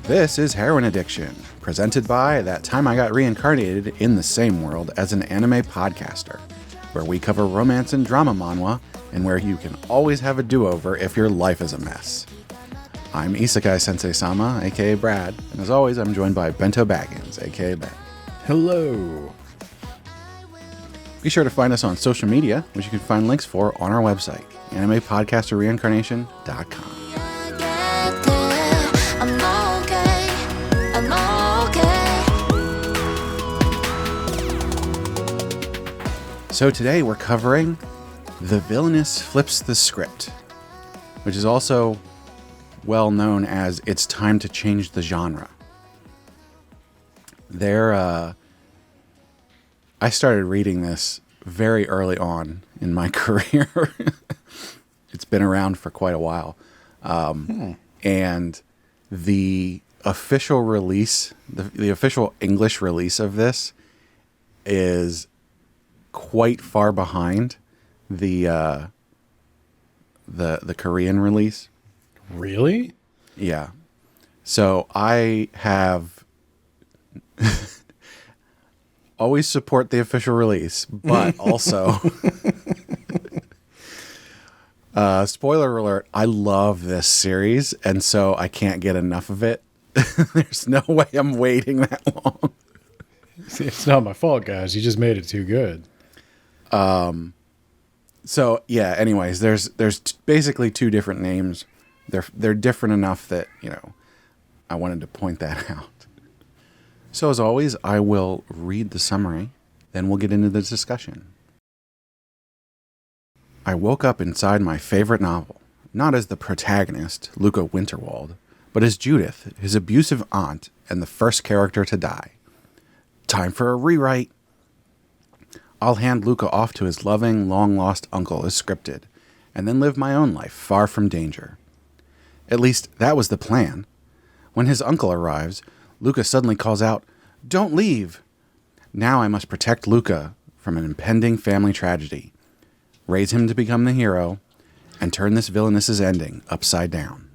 This is Heroine Addiction, presented by That Time I Got Reincarnated in the Same World as an Anime Podcaster, where we cover romance and drama manhwa, and where you can always have a do-over if your life is a mess. I'm Isekai Sensei-Sama, aka Brad, and as always, I'm joined by Bento Baggins, aka Ben. Hello. Be sure to find us on social media, which you can find links for on our website, animepodcasterreincarnation.com. So today we're covering The Villainess Flips the Script, which is also well known as It's Time to Change the Genre. I started reading this very early on in my career. It's been around for quite a while. And the official release, the official English release of this is quite far behind the Korean release. Really? Yeah. So I have always support the official release, but also spoiler alert, I love this series, and so I can't get enough of it. There's no way I'm waiting that long. It's not my fault, guys. You just made it too good. So yeah, anyways, there's basically two different names. They're different enough that, I wanted to point that out. So as always, I will read the summary, then we'll get into the discussion. I woke up inside my favorite novel, not as the protagonist, Luca Winterwald, but as Judith, his abusive aunt and the first character to die. Time for a rewrite. I'll hand Luca off to his loving, long-lost uncle as scripted, and then live my own life far from danger. At least, that was the plan. When his uncle arrives, Luca suddenly calls out, "Don't leave!" Now I must protect Luca from an impending family tragedy, raise him to become the hero, and turn this villainess's ending upside down.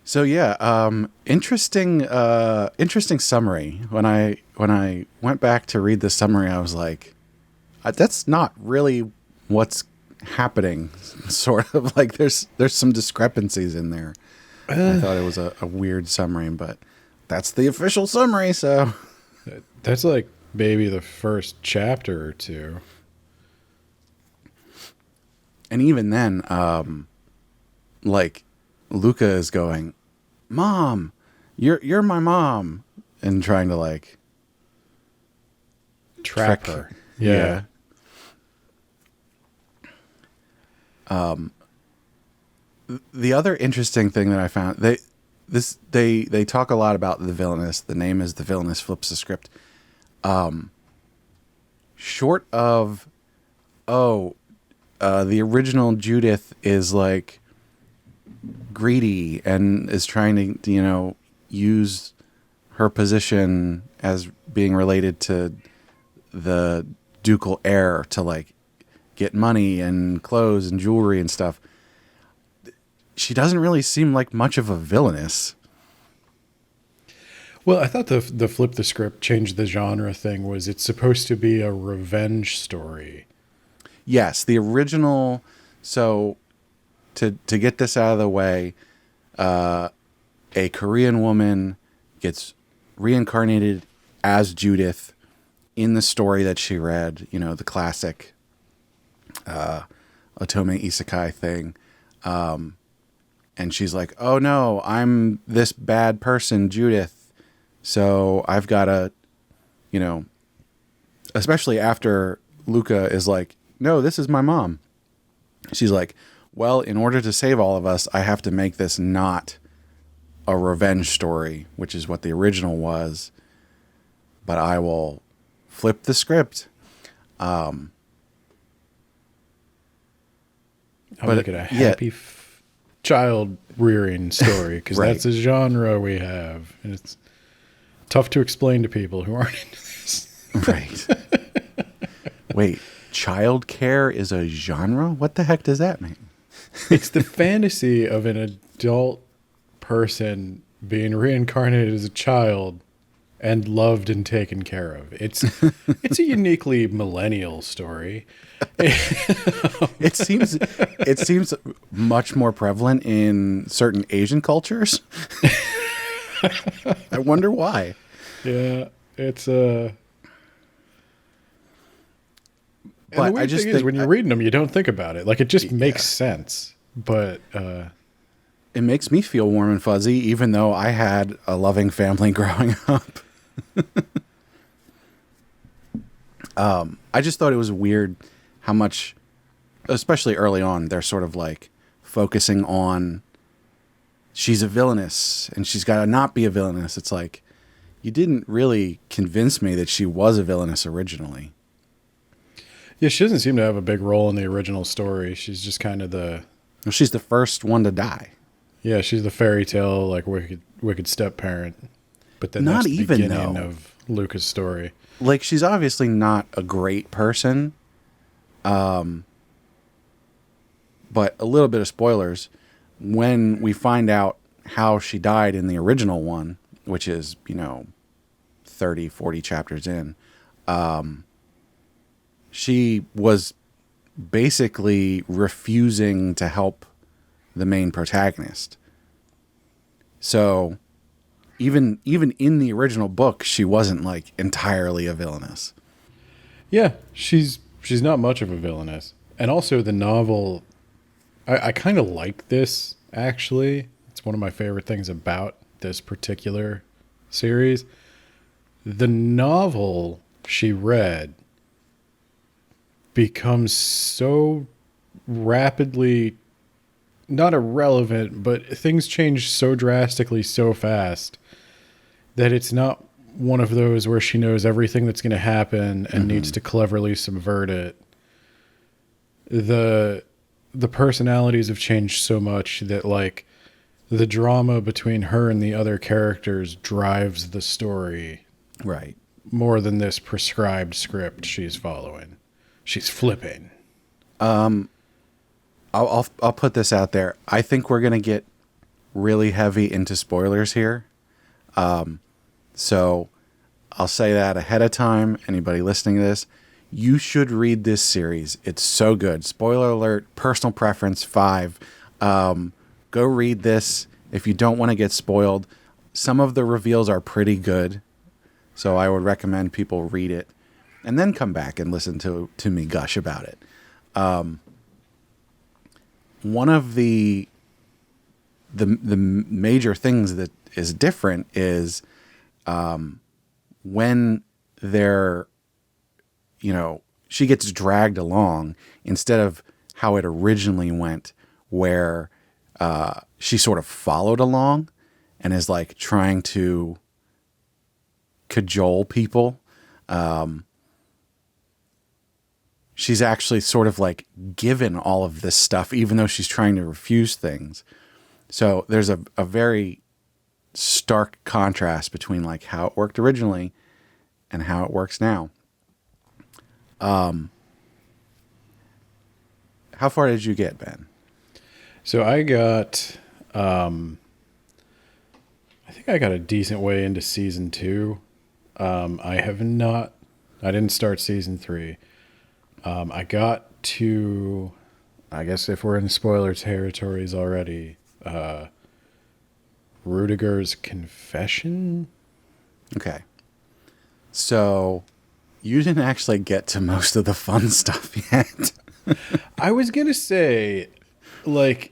So yeah, interesting summary. When I went back to read the summary, I was like, that's not really what's happening. Sort of like there's some discrepancies in there. I thought it was a weird summary, but that's the official summary. So that's like maybe the first chapter or two. And even then, like Luca is going, "Mom, you're my mom," and trying to like trap her. Yeah. The other interesting thing that I found, they talk a lot about the villainess. The name is The Villainess Flips the Script. Short of, the original Judith is like greedy and is trying to, use her position as being related to the ducal heir to like get money and clothes and jewelry and stuff. She doesn't really seem like much of a villainess. Well, I thought the flip the script, change the genre thing was it's supposed to be a revenge story. Yes, the original. So to get this out of the way, a Korean woman gets reincarnated as Judith in the story that she read, the classic Otome Isekai thing. And she's like, "Oh no, I'm this bad person, Judith. So I've got to, especially after Luca is like, no, this is my mom. She's like, well, in order to save all of us, I have to make this not a revenge story, which is what the original was. But I will flip the script. I'll make it a happy child rearing story because Right. that's a genre we have, and it's tough to explain to people who aren't into this. Right. Wait, childcare is a genre? What the heck does that mean? It's the fantasy of an adult person being reincarnated as a child and loved and taken care of. It's a uniquely millennial story. It seems much more prevalent in certain Asian cultures. I wonder why. Yeah, it's a. And But the weird thing is, when you're reading them, you don't think about it. Like, it just makes sense. But it makes me feel warm and fuzzy, even though I had a loving family growing up. I just thought it was weird how much, especially early on, they're sort of like focusing on she's a villainess and she's got to not be a villainess. It's like, you didn't really convince me that she was a villainess originally. yeah, she doesn't seem to have a big role in the original story. She's just kind of the. Well, she's the first one to die. Yeah, she's the fairy tale, like wicked step parent. But then Not that's the even, beginning though. of Luca's story. Like, she's obviously not a great person. But a little bit of spoilers. When we find out how she died in the original one, which is, 30, 40 chapters in, she was basically refusing to help the main protagonist. So even in the original book, she wasn't like entirely a villainess. Yeah, she's not much of a villainess. And also the novel, I kind of like this, actually. It's one of my favorite things about this particular series. The novel she read becomes so rapidly, not irrelevant, but things change so drastically so fast that it's not one of those where she knows everything that's going to happen and needs to cleverly subvert it. The personalities have changed so much that, like, the drama between her and the other characters drives the story Right. more than this prescribed script she's following. She's flipping. I'll put this out there. I think we're gonna get really heavy into spoilers here. So I'll say that ahead of time. Anybody listening to this, you should read this series. It's so good. Spoiler alert, personal preference 5. Go read this if you don't want to get spoiled. Some of the reveals are pretty good, so I would recommend people read it and then come back and listen to me gush about it. One of the major things that is different is when they're, she gets dragged along instead of how it originally went, where she sort of followed along and is like trying to cajole people. She's actually sort of like given all of this stuff, even though she's trying to refuse things. So there's a very stark contrast between like how it worked originally and how it works now. How far did you get, Ben? So I got, I think I got a decent way into season 2. I didn't start season 3. I got to, I guess if we're in spoiler territories already, Rudiger's confession. Okay. So you didn't actually get to most of the fun stuff yet. I was going to say, like,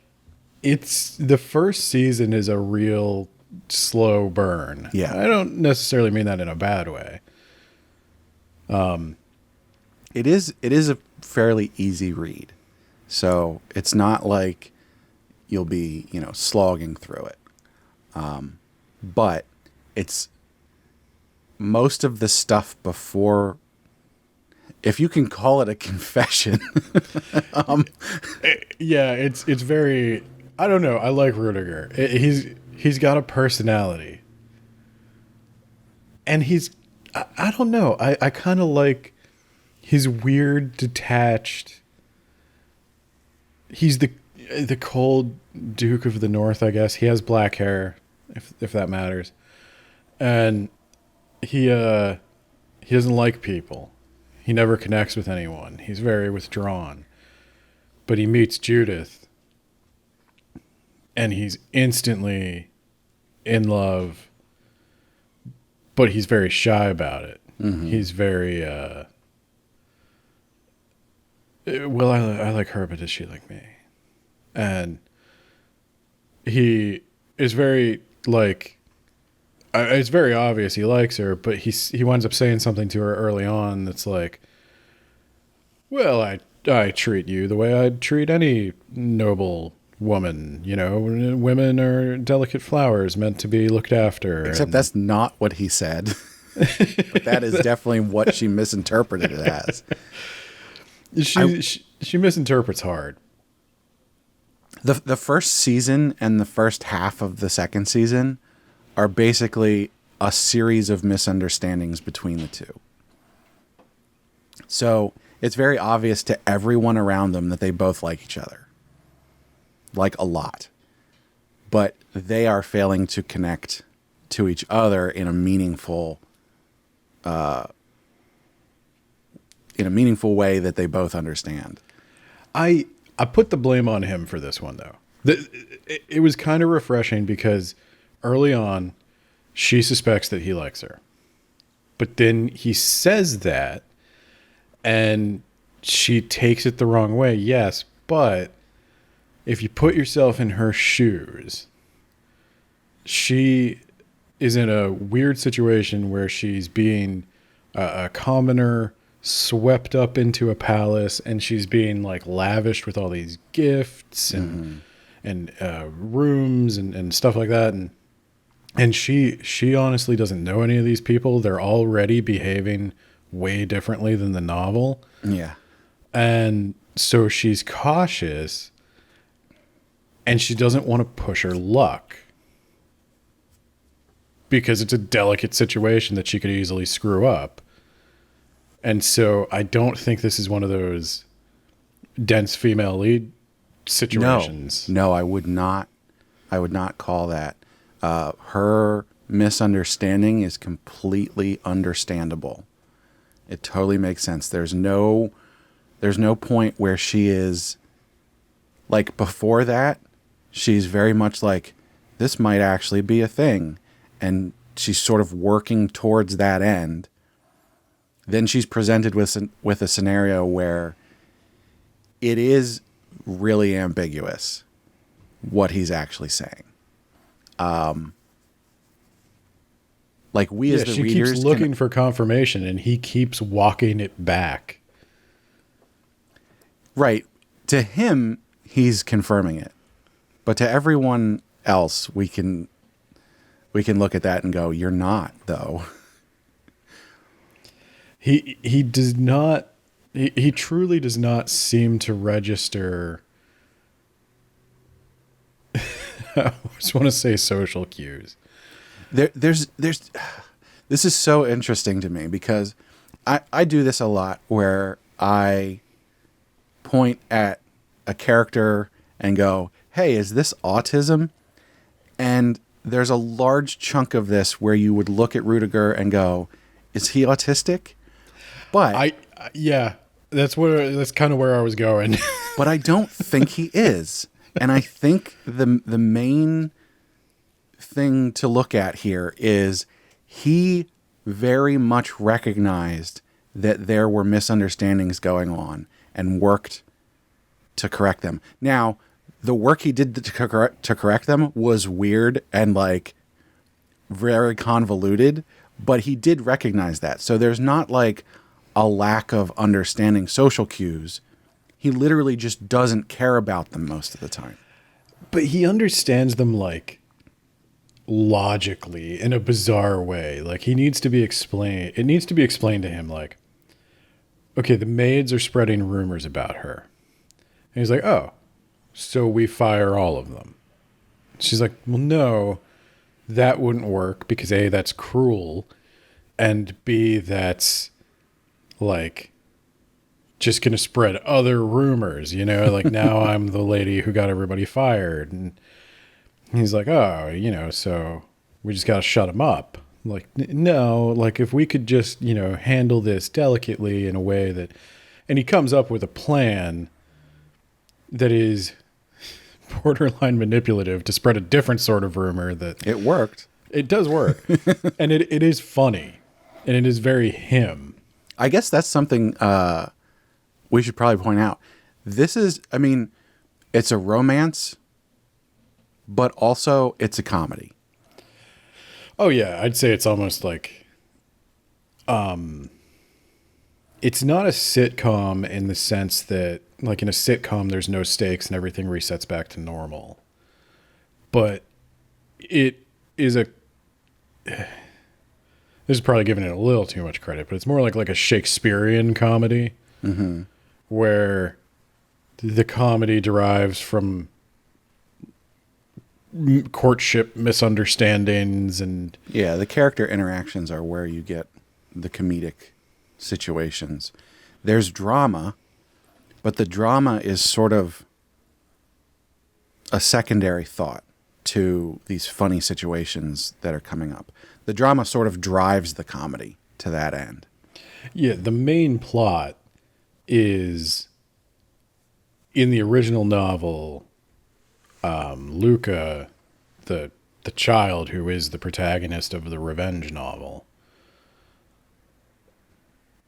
it's the first season is a real slow burn. Yeah. I don't necessarily mean that in a bad way. It is a fairly easy read. So it's not like you'll be, slogging through it. But it's most of the stuff before, if you can call it a confession. Yeah, it's very I don't know. I like Rudiger. He's got a personality. And I don't know. I kind of like his weird, detached. He's the cold Duke of the North, I guess. He has black hair, if that matters. And he doesn't like people. He never connects with anyone. He's very withdrawn. But he meets Judith, and he's instantly in love, but he's very shy about it. Mm-hmm. He's very, well, I like her, but does she like me? And he is very, like, it's very obvious he likes her, but he winds up saying something to her early on that's like, well, I treat you the way I'd treat any noble woman. You know, women are delicate flowers meant to be looked after. Except that's not what he said. But that is definitely what she misinterpreted it as. She misinterprets hard. The first season and the first half of the second season are basically a series of misunderstandings between the two. So it's very obvious to everyone around them that they both like each other. Like a lot. But they are failing to connect to each other in a meaningful way that they both understand. I put the blame on him for this one, though. It was kind of refreshing because early on, she suspects that he likes her. But then he says that, and she takes it the wrong way, yes, but if you put yourself in her shoes, she is in a weird situation where she's being a commoner swept up into a palace, and she's being like lavished with all these gifts and rooms and stuff like that, and she honestly doesn't know any of these people. They're already behaving way differently than the novel. Yeah. And so she's cautious, and she doesn't want to push her luck because it's a delicate situation that she could easily screw up. And so I don't think this is one of those dense female lead situations. No, I would not call that. Her misunderstanding is completely understandable. It totally makes sense. There's no point where she is like, before that, she's very much like, this might actually be a thing. And she's sort of working towards that end. Then she's presented with a scenario where it is really ambiguous what he's actually saying. Like we as the readers, she keeps looking for confirmation, and he keeps walking it back. Right. To him, he's confirming it. But to everyone else, we can look at that and go, you're not, though. He does not, he truly does not seem to register. I just want to say social cues. There's this is so interesting to me because I do this a lot where I point at a character and go, hey, is this autism? And there's a large chunk of this where you would look at Rudiger and go, is he autistic? But that's kind of where I was going. But I don't think he is. And I think the main thing to look at here is he very much recognized that there were misunderstandings going on and worked to correct them. Now, the work he did to correct them was weird and like very convoluted, but he did recognize that. So there's not like a lack of understanding social cues. He literally just doesn't care about them most of the time. But he understands them like logically in a bizarre way. Like he needs to be explained. It needs to be explained to him like, okay, the maids are spreading rumors about her. And he's like, oh, so we fire all of them. She's like, well, no, that wouldn't work because A, that's cruel, and B, that's like just going to spread other rumors, you know, like now I'm the lady who got everybody fired. And he's like, oh, you know, so we just got to shut him up. Like, no, like if we could just, you know, handle this delicately in a way that, and he comes up with a plan that is borderline manipulative to spread a different sort of rumor that It worked. it does work. And it is funny and it is very him. I guess that's something we should probably point out. This is, I mean, it's a romance, but also it's a comedy. Oh yeah, I'd say it's almost like it's not a sitcom in the sense that like in a sitcom there's no stakes and everything resets back to normal. But it is a this is probably giving it a little too much credit, but it's more like a Shakespearean comedy where the comedy derives from courtship misunderstandings and Yeah, the character interactions are where you get the comedic situations. There's drama, but the drama is sort of a secondary thought to these funny situations that are coming up. The drama sort of drives the comedy to that end. yeah, the main plot is in the original novel, Luca, the child who is the protagonist of the revenge novel,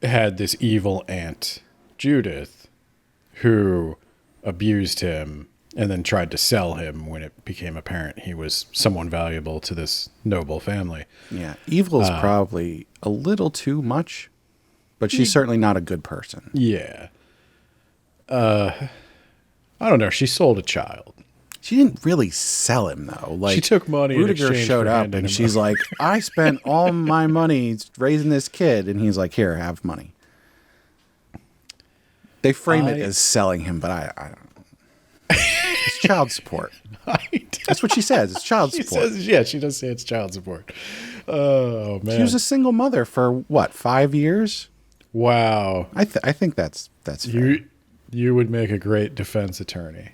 had this evil aunt, Judith, who abused him and then tried to sell him when it became apparent he was someone valuable to this noble family. Yeah, evil is probably a little too much, but she's certainly not a good person. Yeah. I don't know. She sold a child. She didn't really sell him, though. Like, She took money in Rudiger exchange showed for up handing and him she's like, I spent all my money raising this kid. And he's like, here, have money. They frame it as selling him, but I don't know. It's child support. That's what she says. It's child support. Yeah, she does say it's child support. Oh, man. She was a single mother for, what, 5 years? Wow. I think that's fair. You would make a great defense attorney.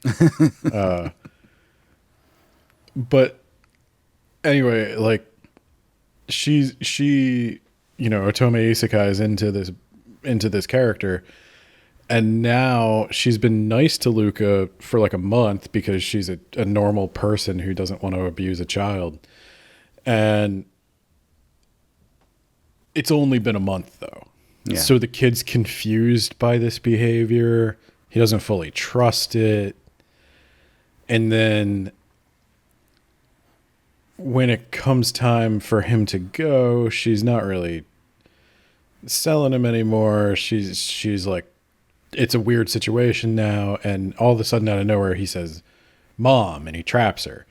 But anyway, like she you know, Otome Isekai is into this character, and now she's been nice to Luca for like a month because she's a normal person who doesn't want to abuse a child. And it's only been a month though. Yeah. So the kid's confused by this behavior. He doesn't fully trust it. And then when it comes time for him to go, she's not really selling him anymore. She's like, it's a weird situation now. And all of a sudden out of nowhere, he says, Mom, and he traps her.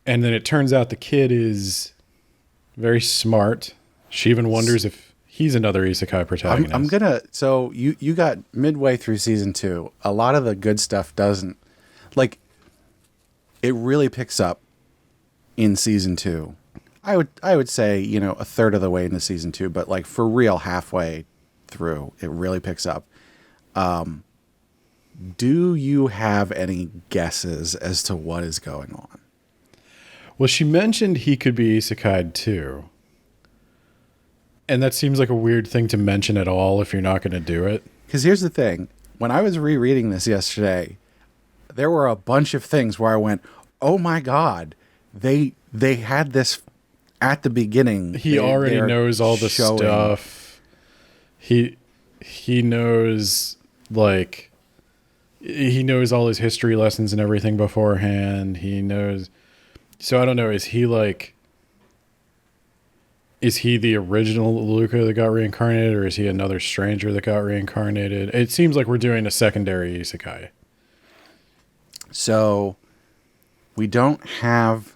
And then it turns out the kid is very smart. She even wonders if he's another isekai protagonist. I'm gonna. So you got midway through season 2. A lot of the good stuff doesn't, like, it really picks up in season 2. I would say, you know, a third of the way into season 2, but like for real halfway through, it really picks up. Do you have any guesses as to what is going on? Well, she mentioned he could be isekai'd too. And that seems like a weird thing to mention at all if you're not going to do it. Because here's the thing. When I was rereading this yesterday, there were a bunch of things where I went, oh my God, they had this at the beginning. He already knows all the stuff. He knows, like, he knows all his history lessons and everything beforehand. He knows. So I don't know. Is he the original Luca that got reincarnated, or is he another stranger that got reincarnated? It seems like we're doing a secondary isekai. So we don't have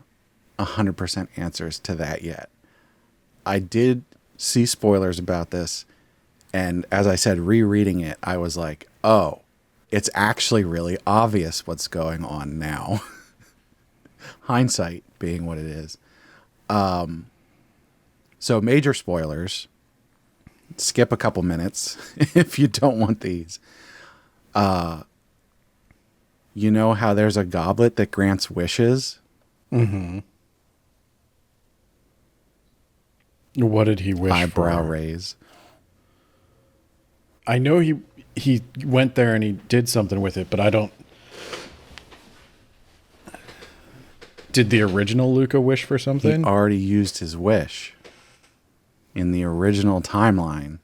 100% answers to that yet. I did see spoilers about this, and as I said, rereading it, I was like, oh, it's actually really obvious what's going on now. Hindsight being what it is. So major spoilers. Skip a couple minutes if you don't want these. You know how there's a goblet that grants wishes? Mm-hmm. What did he wish Eyebrow for? raise. I know he went there and he did something with it, but I don't... Did the original Luca wish for something? He already used his wish in the original timeline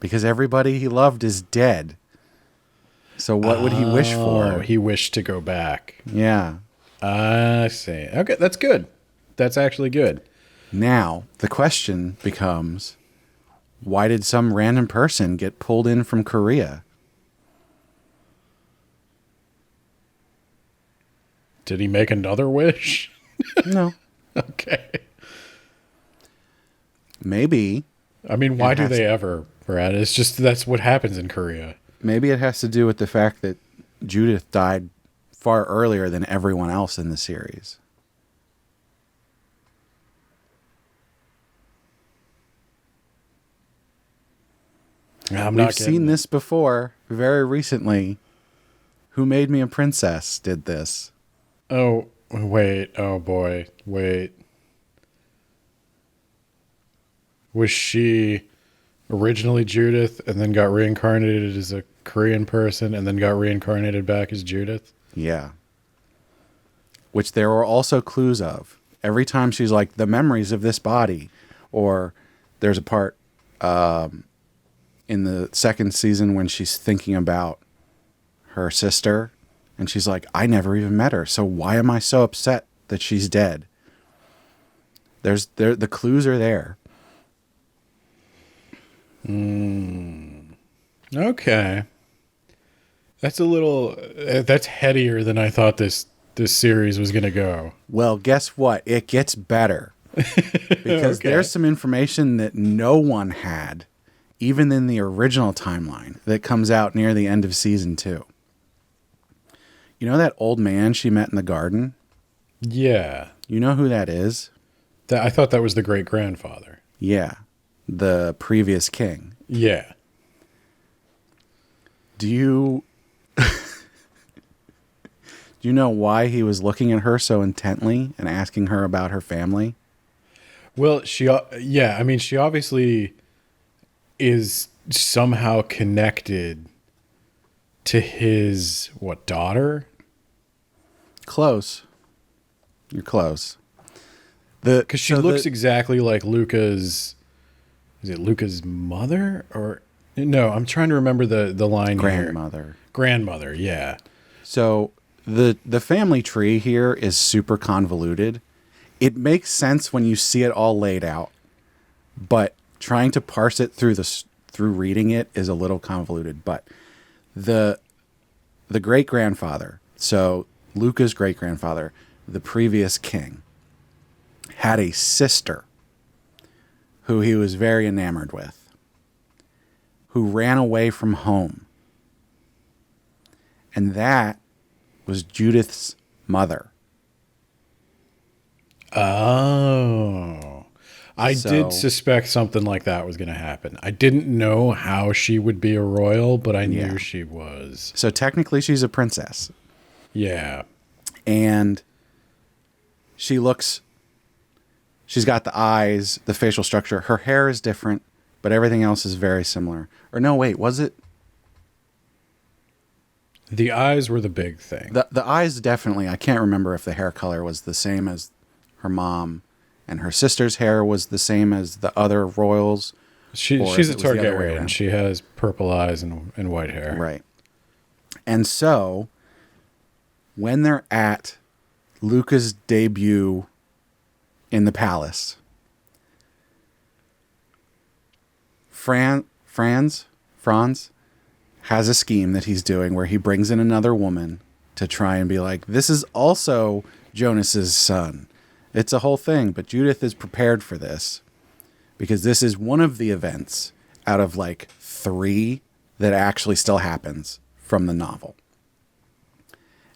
because everybody he loved is dead. So what would he wish for? He wished to go back. Yeah. I see. Okay, that's good. That's actually good. Now, the question becomes, why did some random person get pulled in from Korea? Did he make another wish? No. Okay. Maybe. I mean, why do they ever, Brad? It's just that's what happens in Korea. Maybe it has to do with the fact that Judith died far earlier than everyone else in the series. We've seen this before very recently. Who Made Me a Princess did this. Oh, wait. Oh, boy. Wait. Was she originally Judith and then got reincarnated as a Korean person and then got reincarnated back as Judith? Yeah. Which there were also clues of. Every time she's like, the memories of this body. Or there's a part in the second season when she's thinking about her sister. And she's like, I never even met her. So why am I so upset that she's dead? The clues are there. Okay. That's a little... that's headier than I thought this series was going to go. Well, guess what? It gets better. Because there's some information that no one had, even in the original timeline, that comes out near the end of season 2. You know that old man she met in the garden? Yeah. You know who that is? I thought that was the great-grandfather. Yeah. The previous king. Yeah. Do you know why he was looking at her so intently and asking her about her family? Well, she obviously is somehow connected to his, daughter? Close. You're close. Because she looks exactly like Luca's... Is it Luca's mother? Or... No, I'm trying to remember the line grandmother. Here. Grandmother, yeah. So the family tree here is super convoluted. It makes sense when you see it all laid out, but trying to parse it through reading it is a little convoluted. But the great-grandfather, so Luca's great-grandfather, the previous king, had a sister who he was very enamored with, who ran away from home. And that was Judith's mother. Oh. I did suspect something like that was going to happen. I didn't know how she would be a royal, but I knew she was. So technically she's a princess. Yeah. And she's got the eyes, the facial structure. Her hair is different, but everything else is very similar. Or no, wait, was it? The eyes were the big thing. The eyes definitely. I can't remember if the hair color was the same as her mom, and her sister's hair was the same as the other royals. She's a Targaryen. She has purple eyes and white hair. Right. And so, when they're at Luca's debut in the palace, Franz has a scheme that he's doing where he brings in another woman to try and be like, this is also Jonas's son. It's a whole thing, but Judith is prepared for this because this is one of the events out of like 3 that actually still happens from the novel.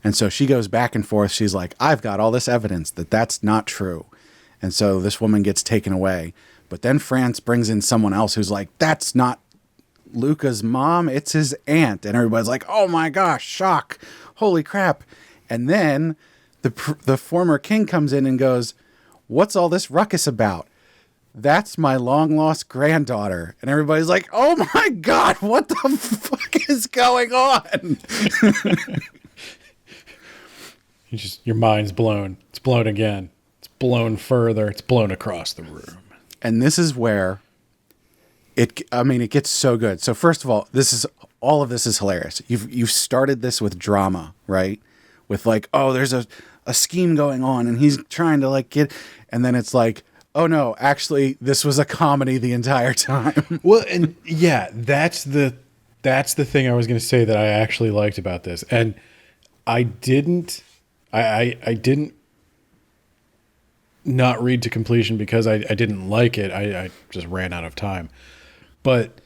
And so she goes back and forth. She's like, I've got all this evidence that that's not true. And so this woman gets taken away. But then France brings in someone else who's like, that's not Luca's mom, it's his aunt. And everybody's like, oh my gosh, shock. Holy crap. And then the former king comes in and goes, what's all this ruckus about? That's my long lost granddaughter. And everybody's like, oh my God, what the fuck is going on? Your mind's blown. It's blown again. It's blown further. It's blown across the room. And this is where it gets so good. So first of all, all of this is hilarious. You've started this with drama, right? With like, oh, there's a scheme going on and he's trying to like get, and then it's like, oh no, actually this was a comedy the entire time. Well, and yeah, that's the thing I was going to say that I actually liked about this. And I didn't not read to completion because I didn't like it. I just ran out of time. But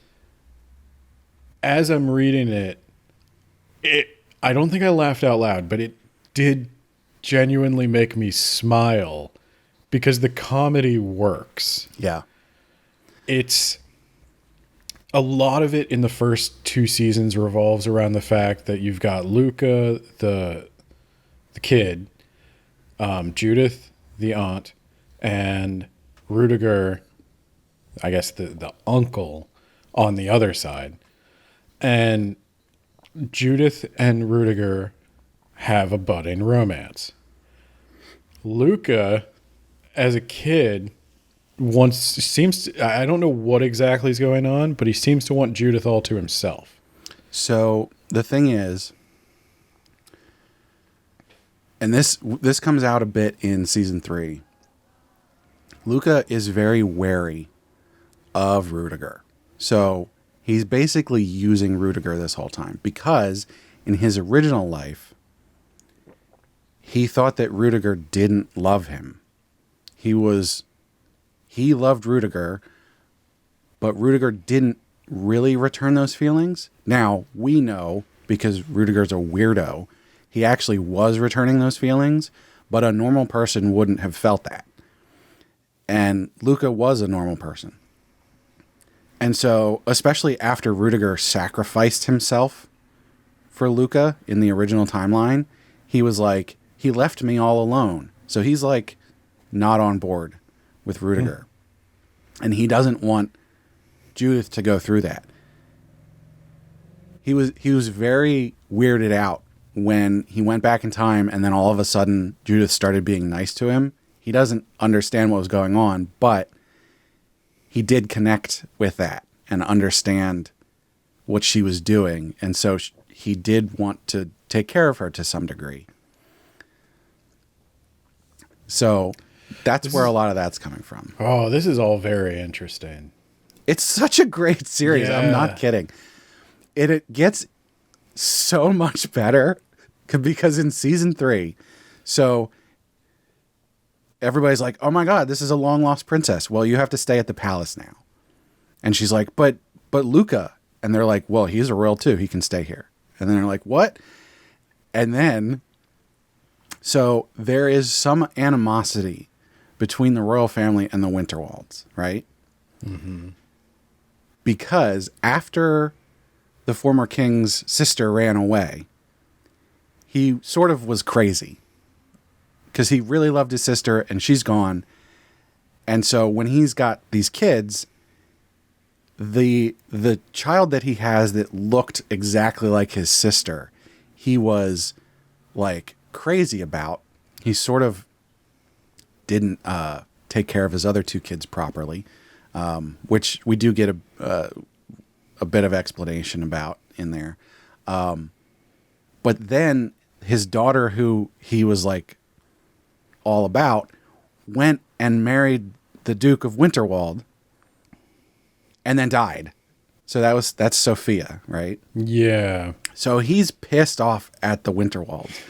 as I'm reading it, I don't think I laughed out loud, but it did genuinely make me smile because the comedy works. Yeah. It's a lot of it in the first 2 seasons revolves around the fact that you've got Luca, the kid, Judith, the aunt, and Rudiger, I guess the uncle, on the other side. And Judith and Rudiger have a budding romance. Luca, as a kid, I don't know what exactly is going on, but he seems to want Judith all to himself. So the thing is, and this comes out a bit in season 3, Luca is very wary of Rudiger. So he's basically using Rudiger this whole time because in his original life, he thought that Rudiger didn't love him. He loved Rudiger, but Rudiger didn't really return those feelings. Now, we know, because Rudiger's a weirdo, he actually was returning those feelings, but a normal person wouldn't have felt that. And Luca was a normal person. And so, especially after Rudiger sacrificed himself for Luca in the original timeline, he was like, he left me all alone. So he's like not on board with Rudiger. And he doesn't want Judith to go through that. He was very weirded out when he went back in time and then all of a sudden Judith started being nice to him. He doesn't understand what was going on, but he did connect with that and understand what she was doing. And so he did want to take care of her to some degree. So that's where a lot of that's coming from. Oh, this is all very interesting. It's such a great series. Yeah. I'm not kidding. It gets so much better because in season 3, so everybody's like, oh my God, this is a long lost princess. Well, you have to stay at the palace now. And she's like, but Luca. And they're like, well, he's a royal too. He can stay here. And then they're like, what? And then, so there is some animosity between the royal family and the Winterwalds, right? Mm-hmm. Because after the former king's sister ran away, he sort of was crazy because he really loved his sister and she's gone. And so when he's got these kids, the child that he has that looked exactly like his sister, he was like crazy about. He sort of didn't take care of his other 2 kids properly, which we do get a bit of explanation about in there. But then his daughter, who he was like all about, went and married the Duke of Winterwald and then died. So that's Sophia, right? Yeah. So he's pissed off at the Winterwalds,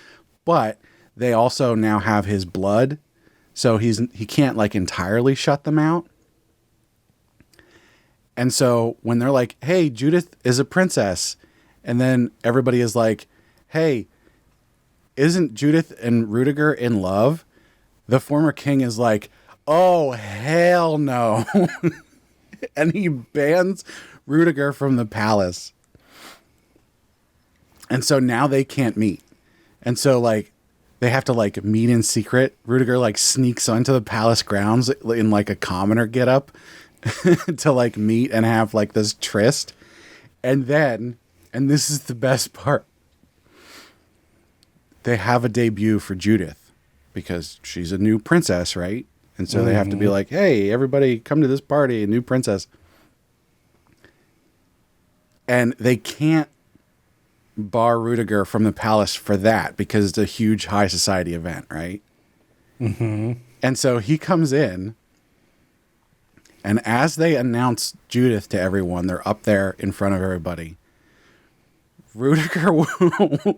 but they also now have his blood. So he can't like entirely shut them out. And so when they're like, hey, Judith is a princess And then everybody is like, hey, isn't Judith and Rudiger in love? The former king is like, oh, hell no. And he bans Rudiger from the palace. And so now they can't meet. And so, like, they have to, like, meet in secret. Rudiger, like, sneaks onto the palace grounds in, like, a commoner getup to, like, meet and have, like, this tryst. And then, and this is the best part, they have a debut for Judith because she's a new princess, right? And so they have to be like, hey, everybody come to this party, a new princess. And they can't bar Rudiger from the palace for that because it's a huge high society event, right? Mm-hmm. And so he comes in, and as they announce Judith to everyone, they're up there in front of everybody. Rudiger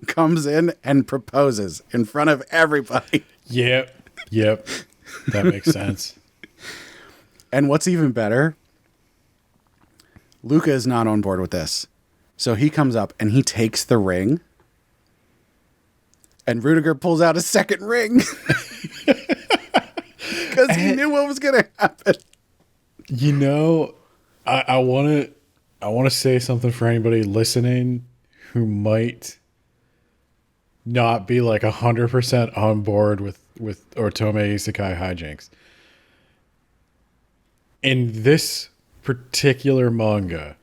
comes in and proposes in front of everybody. Yep. That makes sense. And what's even better, Luca is not on board with this. So he comes up and he takes the ring. And Rudiger pulls out a second ring. Because he knew what was going to happen. You know, I want to say something for anybody listening who might not be like 100% on board with Otome Isekai hijinks. In this particular manga,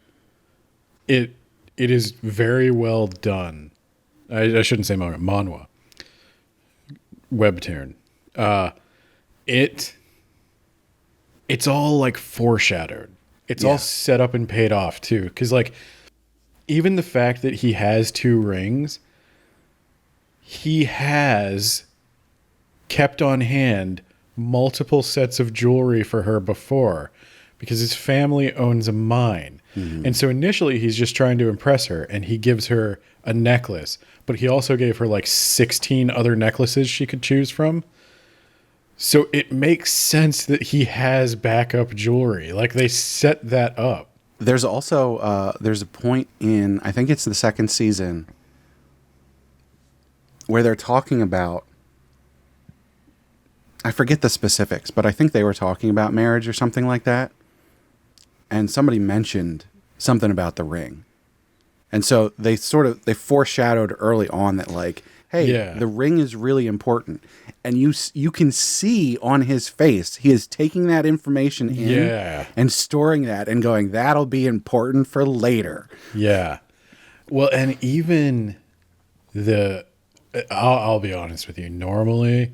it is very well done. I shouldn't say manga, manhwa. Webtoon. It's all like foreshadowed. It's all set up and paid off too. Cause like even the fact that he has 2 rings, he has kept on hand multiple sets of jewelry for her before because his family owns a mine. Mm-hmm. And so initially he's just trying to impress her and he gives her a necklace, but he also gave her like 16 other necklaces she could choose from. So it makes sense that he has backup jewelry. Like they set that up. There's also, there's a point in, I think it's the 2nd season, where they're talking about, I forget the specifics, but I think they were talking about marriage or something like that. And somebody mentioned something about the ring. And so they foreshadowed early on that like, hey, the ring is really important. And you can see on his face, he is taking that information in and storing that and going, that'll be important for later. Yeah. Well, and even I'll be honest with you. Normally,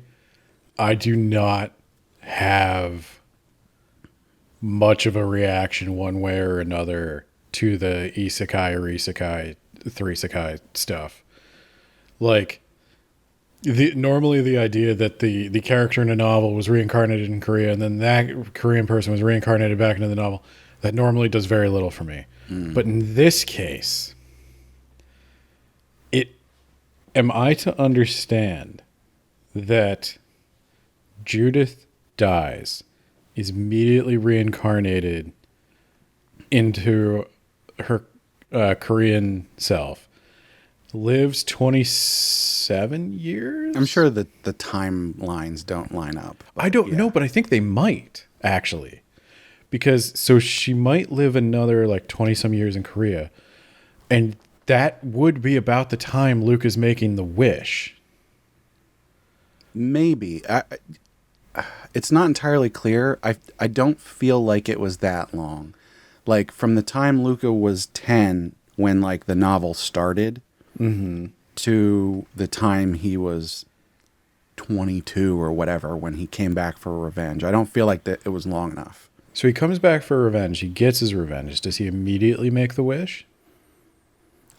I do not have much of a reaction one way or another to the isekai or isekai, 3-isekai stuff. Like, normally the idea that the character in a novel was reincarnated in Korea and then that Korean person was reincarnated back into the novel, that normally does very little for me. But in this case, am I to understand that Judith dies, is immediately reincarnated into her Korean self, lives 27 years? I'm sure that the timelines don't line up. I don't know, but I think they might, actually. Because, so she might live another, like, 20-some years in Korea. And that would be about the time Luke is making the wish. Maybe. It's not entirely clear. I don't feel like it was that long. Like, from the time Luca was 10, when, like, the novel started, to the time he was 22 or whatever, when he came back for revenge. I don't feel like that it was long enough. So he comes back for revenge. He gets his revenge. Does he immediately make the wish?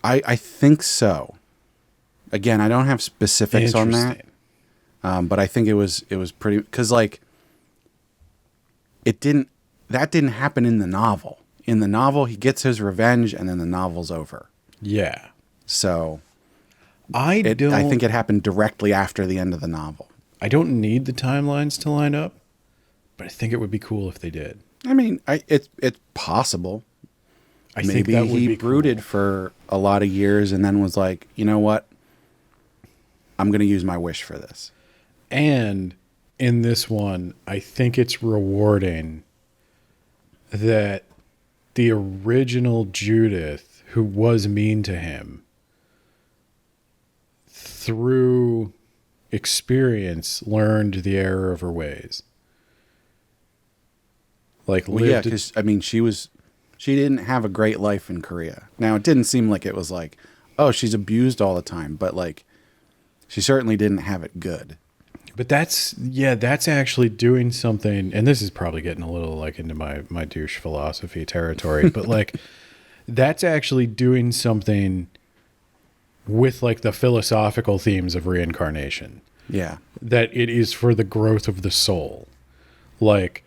I think so. Again, I don't have specifics on that. But I think it was pretty, because like that didn't happen in the novel. In the novel, he gets his revenge and then the novel's over. Yeah. So I think it happened directly after the end of the novel. I don't need the timelines to line up, but I think it would be cool if they did. I mean, it's possible. I think Maybe that would he be brooded cool. for a lot of years and then was like, you know what? I'm going to use my wish for this. And in this one, I think it's rewarding that the original Judith, who was mean to him, through experience, learned the error of her ways. Like, Well, yeah, because, I mean, she didn't have a great life in Korea. Now, it didn't seem like it was like, oh, she's abused all the time, but like, she certainly didn't have it good. But that's actually doing something, and this is probably getting a little like into my douche philosophy territory, but like, that's actually doing something with like the philosophical themes of reincarnation. Yeah. That it is for the growth of the soul. Like,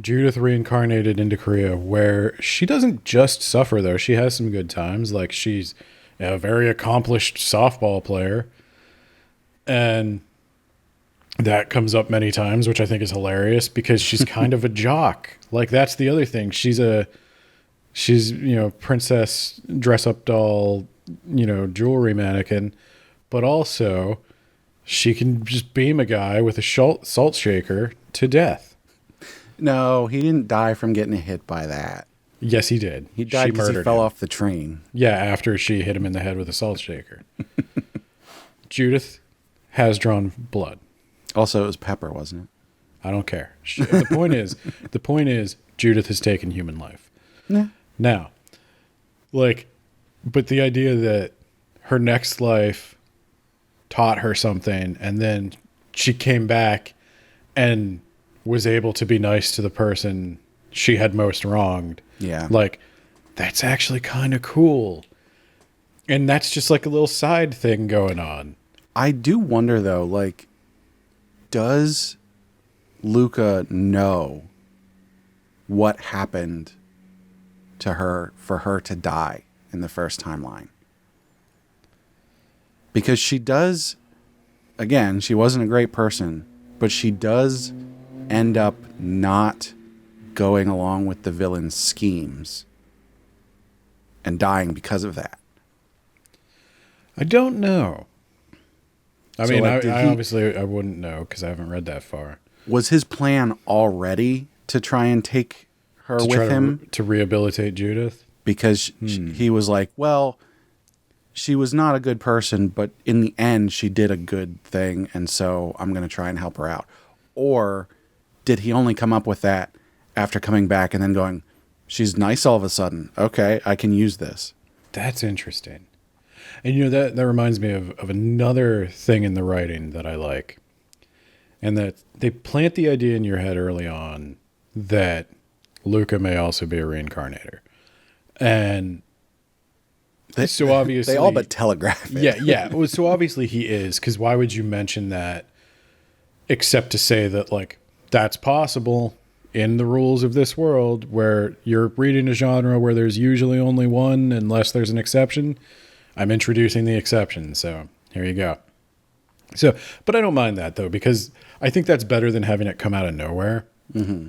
Judith reincarnated into Korea, where she doesn't just suffer, though. She has some good times. Like, she's a very accomplished softball player. And that comes up many times, which I think is hilarious because she's kind of a jock. Like, that's the other thing. She's princess dress up doll, jewelry mannequin, but also she can just beam a guy with a salt shaker to death. No, he didn't die from getting hit by that. Yes, he did. He died because he fell off the train. Yeah, after she hit him in the head with a salt shaker. Judith has drawn blood. Also, it was pepper, wasn't it? I don't care. The point is, Judith has taken human life. Yeah. Now, but the idea that her next life taught her something, and then she came back and was able to be nice to the person she had most wronged. Yeah. Like, that's actually kind of cool. And that's just like a little side thing going on. I do wonder, though, like, does Luca know what happened to her for her to die in the first timeline? Because she does, again, she wasn't a great person, but she does end up not going along with the villain's schemes and dying because of that. I don't know. I mean, like, I obviously I wouldn't know because I haven't read that far. Was his plan already to try and take her with him? To rehabilitate Judith? Because he was like, well, she was not a good person, but in the end, she did a good thing, and so I'm going to try and help her out. Or did he only come up with that after coming back and then going, she's nice all of a sudden. Okay, I can use this. That's interesting. And that reminds me of another thing in the writing that I like. And that they plant the idea in your head early on that Luca may also be a reincarnator. And so obviously... They all but telegraph it. Yeah. Well, so obviously he is, because why would you mention that except to say that, like, that's possible in the rules of this world where you're reading a genre where there's usually only one unless there's an exception. I'm introducing the exception, so here you go. So, but I don't mind that, though, because I think that's better than having it come out of nowhere. Mm-hmm.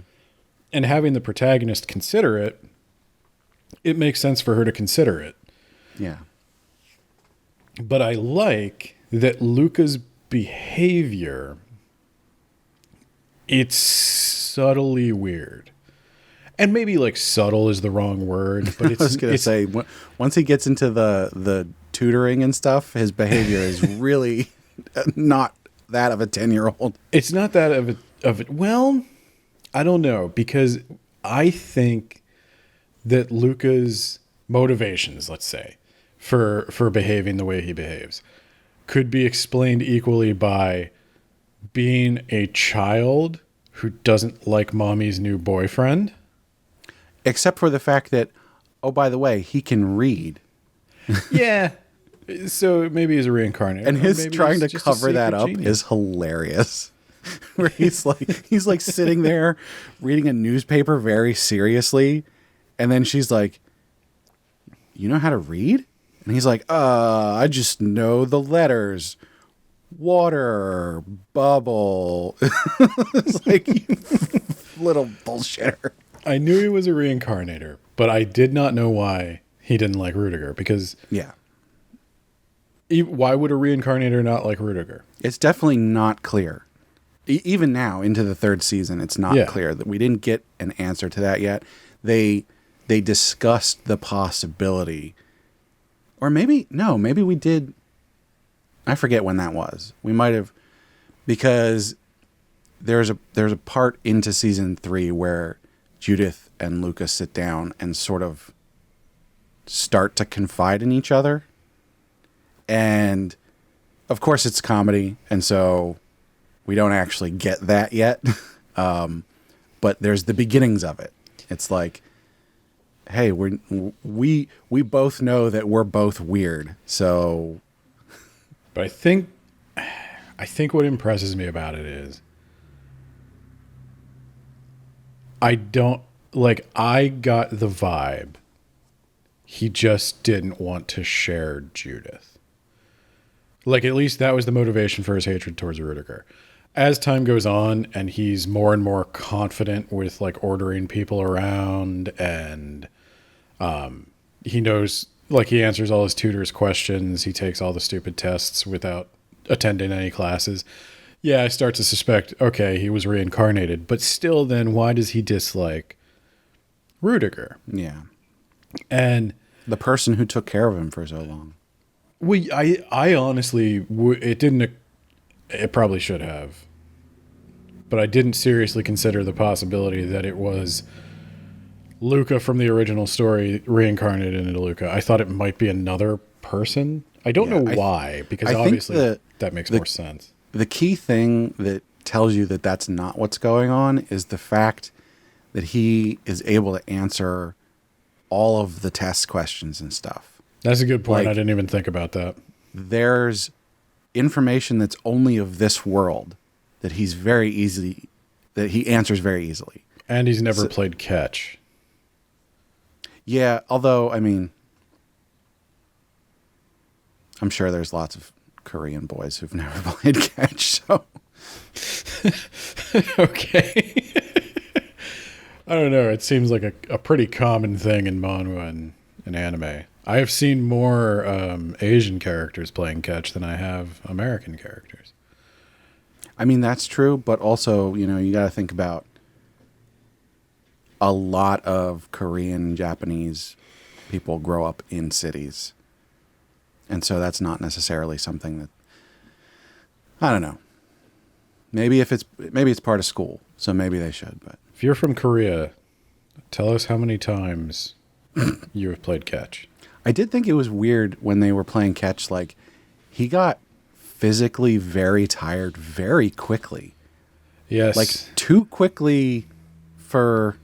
And having the protagonist consider it, it makes sense for her to consider it. Yeah. But I like that Luca's behavior, it's subtly weird. And maybe like subtle is the wrong word, but it's... I was going to say, once he gets into the tutoring and stuff, his behavior is really not that of a 10-year-old. It's not that of it. Well, I don't know, because I think that Luca's motivations, let's say, for behaving the way he behaves, could be explained equally by being a child who doesn't like mommy's new boyfriend. Except for the fact that, oh, by the way, he can read. Yeah. So maybe he's a reincarnated. And his trying to cover that up is hilarious. Where he's like sitting there reading a newspaper very seriously. And then she's like, you know how to read? And he's like, I just know the letters. Water, bubble. It's like, you little bullshitter. I knew he was a reincarnator, But I did not know why he didn't like Rudiger, because Yeah. why would a reincarnator not like Rudiger? It's definitely not clear. Even now, into the third season, it's not clear. That we didn't get an answer to that yet. They discussed the possibility, or maybe we did. I forget when that was. We might have, because there's a part into season 3 where Judith and Luca sit down and sort of start to confide in each other. And of course it's comedy, and so we don't actually get that yet. But there's the beginnings of it. It's like, hey, we both know that we're both weird. So, but I think what impresses me about it is I got the vibe he just didn't want to share Judith. Like, at least that was the motivation for his hatred towards Rudiger. As time goes on and he's more and more confident with like ordering people around, and he knows, like, he answers all his tutors' questions, he takes all the stupid tests without attending any classes. Yeah, I start to suspect, okay, he was reincarnated, but still, then why does he dislike Rudiger? yeah. And The person who took care of him for so long. I honestly, it probably should have, but I didn't seriously consider the possibility that it was Luca from the original story reincarnated into Luca. I thought it might be another person. I don't know why, because obviously that makes more sense. The key thing that tells you that that's not what's going on is the fact that he is able to answer all of the test questions and stuff. That's a good point. Like, I didn't even think about that. There's information that's only of this world that he answers very easily. And he's never played catch. Yeah, although, I mean, I'm sure there's lots of Korean boys who've never played catch, so. Okay. I don't know. It seems like a pretty common thing in manhwa and anime. I have seen more Asian characters playing catch than I have American characters. I mean, that's true, but also, you got to think about a lot of Korean and Japanese people grow up in cities. And so that's not necessarily something that, I don't know. Maybe it's part of school, so maybe they should, but. If you're from Korea, tell us how many times you have played catch. I did think it was weird when they were playing catch, like, he got physically very tired very quickly. Yes. Like, too quickly for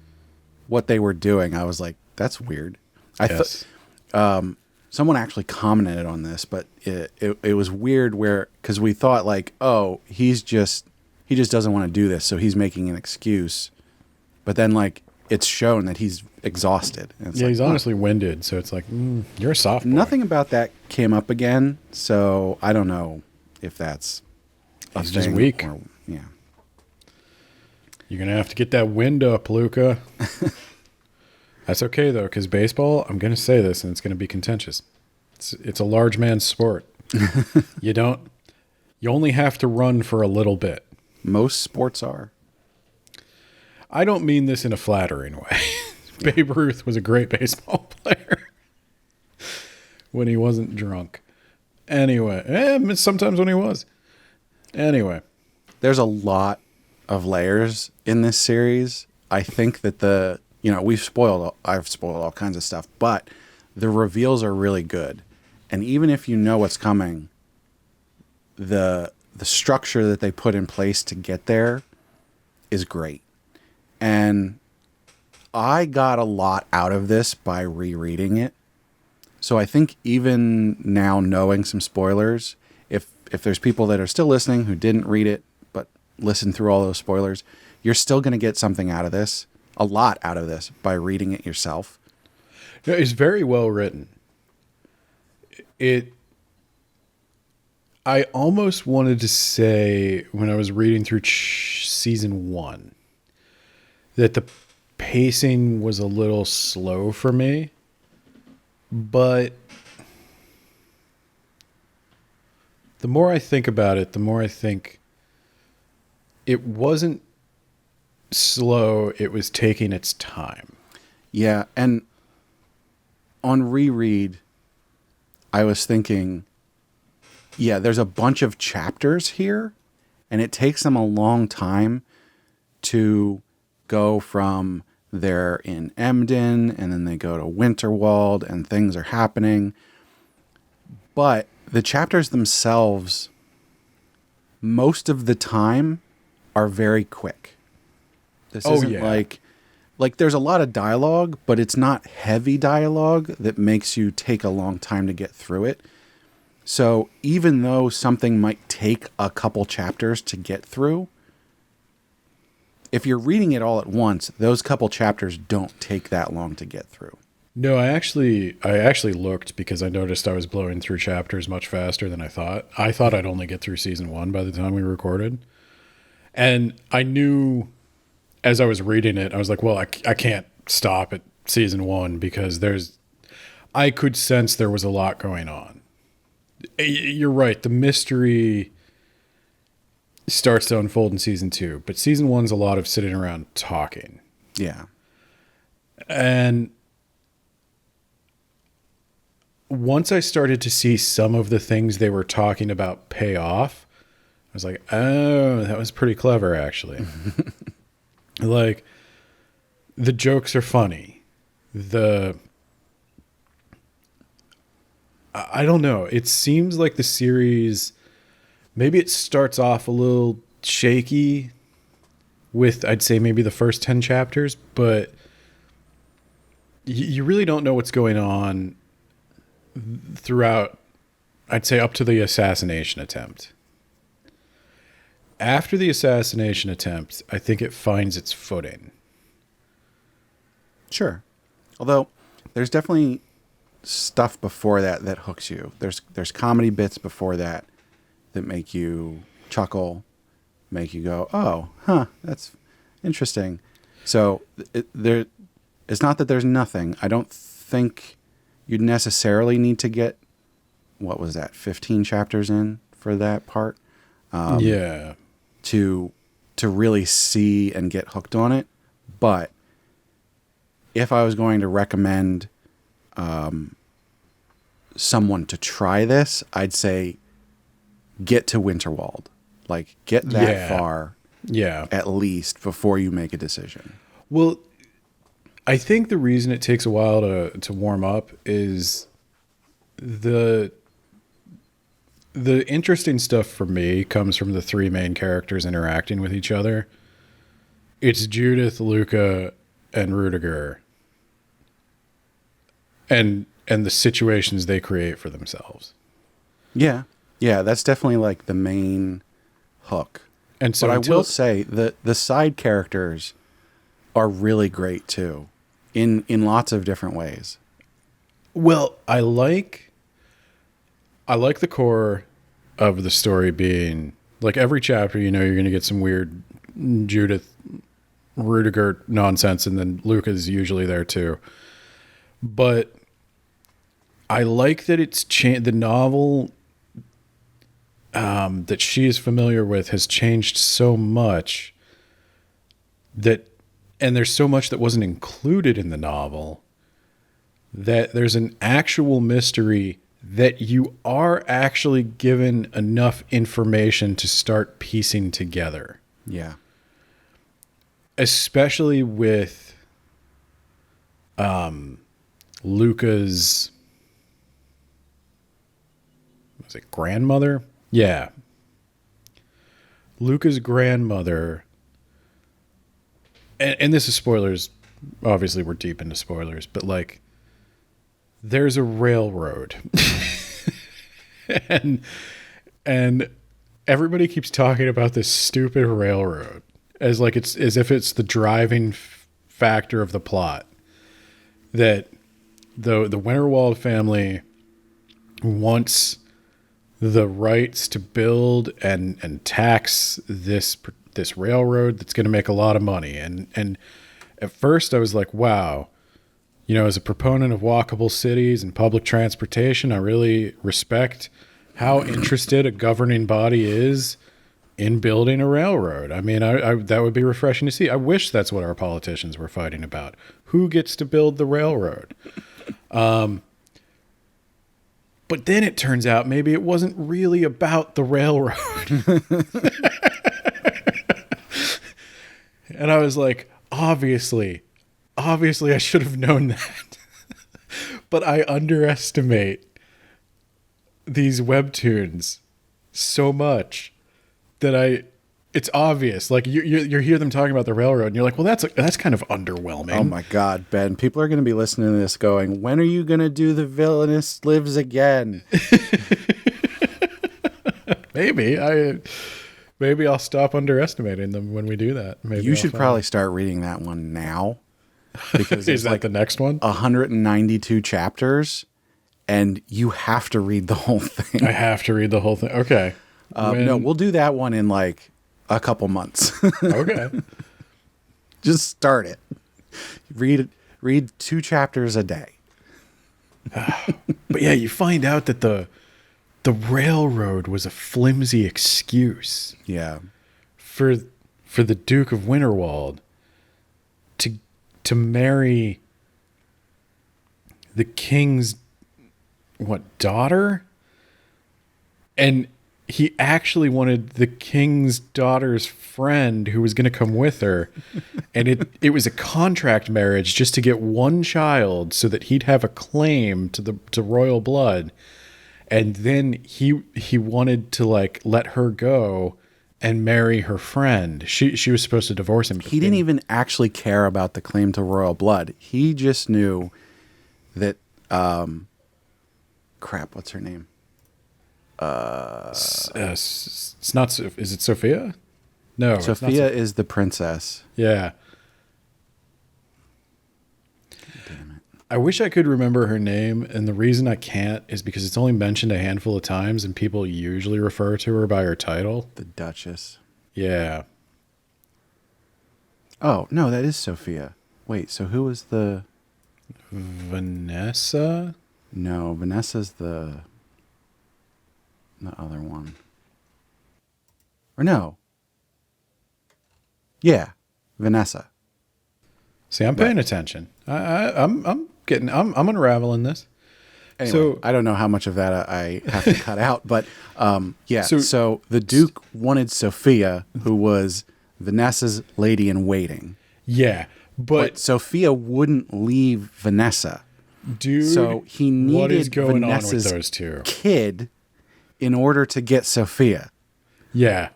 what they were doing. I was like, that's weird. Yes. Someone actually commented on this, but it was weird because we thought, like, oh, he just doesn't want to do this, so he's making an excuse. But then, like, it's shown that he's exhausted. And it's he's honestly winded, so it's like, you're a soft boy. Nothing about that came up again, so I don't know if that's a he's thing. Just weak. Yeah. You're going to have to get that wind up, Luca. That's okay, though, because baseball, I'm going to say this, and it's going to be contentious. It's a large man's sport. You only have to run for a little bit. Most sports are. I don't mean this in a flattering way. Babe Ruth was a great baseball player when he wasn't drunk. Anyway, sometimes when he was. Anyway. There's a lot of layers in this series. I think that I've spoiled all kinds of stuff, but the reveals are really good. And even if you know what's coming, the structure that they put in place to get there is great. And I got a lot out of this by rereading it. So I think even now, knowing some spoilers, if there's people that are still listening who didn't read it, but listen through all those spoilers, you're still going to get something out of this, a lot out of this, by reading it yourself. It's very well written. I almost wanted to say, when I was reading through season 1, that the pacing was a little slow for me, but the more I think about it, the more I think it wasn't slow, it was taking its time. Yeah, and on reread, I was thinking, yeah, there's a bunch of chapters here, and it takes them a long time to go from they're in Emden, and then they go to Winterwald, and things are happening. But the chapters themselves, most of the time, are very quick. This isn't like there's a lot of dialogue, but it's not heavy dialogue that makes you take a long time to get through it. So even though something might take a couple chapters to get through, if you're reading it all at once, those couple chapters don't take that long to get through. No, I actually looked because I noticed I was blowing through chapters much faster than I thought. I thought I'd only get through season 1 by the time we recorded. And I knew as I was reading it, I was like, well, I can't stop at season 1 because I could sense there was a lot going on. You're right. The mystery starts to unfold in season 2, but season 1's a lot of sitting around talking. Yeah. And once I started to see some of the things they were talking about pay off, I was like, oh, that was pretty clever, actually. Like, the jokes are funny. I don't know. It seems like the series, maybe it starts off a little shaky with, I'd say, maybe the first 10 chapters, but you really don't know what's going on throughout, I'd say, up to the assassination attempt. After the assassination attempt, I think it finds its footing. Sure. Although there's definitely stuff before that that hooks you. There's comedy bits before that make you chuckle, make you go, oh, huh, that's interesting. So it's not that there's nothing. I don't think you necessarily need to get, what was that, 15 chapters in for that part? Yeah. To really see and get hooked on it. But if I was going to recommend someone to try this, I'd say get to Winterwald. Like, get that far at least before you make a decision. Well, I think the reason it takes a while to warm up is the interesting stuff for me comes from the 3 main characters interacting with each other. It's Judith, Luca, and Rudiger. And the situations they create for themselves. Yeah. Yeah, that's definitely like the main hook. And so but I will say the side characters are really great too, in lots of different ways. Well, I like the core of the story being, like, every chapter, you're going to get some weird Judith Rudiger nonsense, and then Luca's usually there too. But I like that it's the novel that she is familiar with has changed so much and there's so much that wasn't included in the novel, that there's an actual mystery that you are actually given enough information to start piecing together. Yeah. Especially with Luca's, was it grandmother? Yeah. Luca's grandmother, and this is spoilers. Obviously, we're deep into spoilers, but, like, there's a railroad. and everybody keeps talking about this stupid railroad as if it's the driving factor of the plot. That the Winterwald family wants the rights to build and tax this railroad that's going to make a lot of money, and At first, I was like, wow, you know, as a proponent of walkable cities and public transportation, I really respect how interested a governing body is in building a railroad. I mean, I that would be refreshing to see. I wish that's what our politicians were fighting about. Who gets to build the railroad? But then it turns out maybe it wasn't really about the railroad. And I was like, obviously I should have known that. But I underestimate these webtoons so much that it's obvious. Like you hear them talking about the railroad and you're like, well, that's kind of underwhelming. Oh my God, Ben, people are going to be listening to this going, when are you going to do the Villainous Lives again? Maybe I'll stop underestimating them when we do that. Maybe you should probably start reading that one now, because is that like the next one? 192 chapters, and you have to read the whole thing. I have to read the whole thing. Okay. No, we'll do that one in like a couple months. Okay. Just start it. Read 2 chapters a day. But yeah, you find out that the railroad was a flimsy excuse. Yeah. For the Duke of Winterwald to marry the king's daughter? And he actually wanted the king's daughter's friend who was going to come with her. And it was a contract marriage just to get one child so that he'd have a claim to royal blood. And then he wanted to like let her go and marry her friend. She was supposed to divorce him. He didn't even actually care about the claim to royal blood. He just knew that what's her name? It's not. Is it Sophia? No, Sophia is the princess. Yeah. Damn it. I wish I could remember her name, and the reason I can't is because it's only mentioned a handful of times, and people usually refer to her by her title. The Duchess. Yeah. Oh, no, that is Sophia. Wait, so who was the... Vanessa? No, Vanessa's the other one. Or no. Yeah, Vanessa. See, I'm paying attention. I'm unraveling this. Anyway, So I don't know how much of that I have to cut out, but yeah. So the Duke wanted Sophia, who was Vanessa's lady in waiting. Yeah, but Sophia wouldn't leave Vanessa. Dude, so he needed what is going Vanessa's on with those two? Kid in order to get Sophia. Yeah.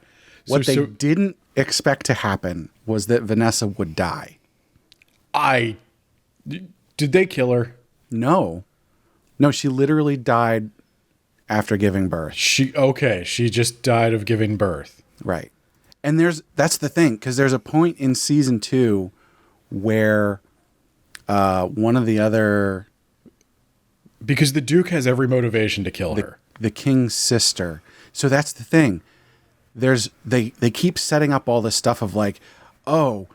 What they didn't expect to happen was that Vanessa would die. Did they kill her? No, she literally died after giving birth. She just died of giving birth. Right. And that's the thing, because there's a point in season 2 where one of the other... Because the Duke has every motivation to kill her. The king's sister. So that's the thing. They keep setting up all this stuff of like, oh,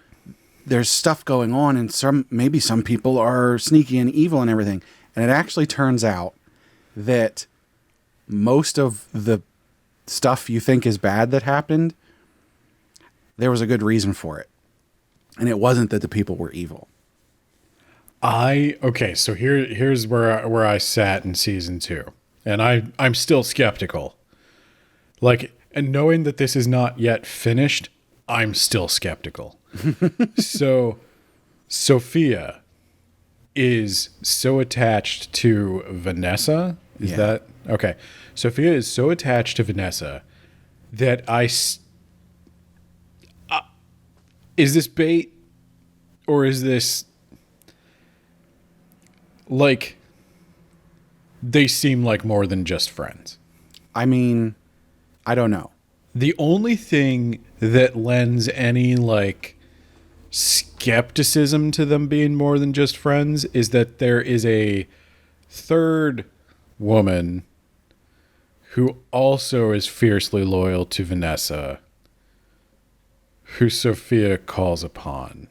there's stuff going on, and maybe some people are sneaky and evil and everything. And it actually turns out that most of the stuff you think is bad that happened, there was a good reason for it. And it wasn't that the people were evil. So here's where I sat in season 2. And I'm still skeptical. Like, and knowing that this is not yet finished, I'm still skeptical. So Sophia is so attached to Vanessa. Is that okay? Sophia is so attached to Vanessa that is this bait, or is this like they seem like more than just friends? I mean, I don't know. The only thing that lends any like skepticism to them being more than just friends is that there is a third woman who also is fiercely loyal to Vanessa, who Sophia calls upon.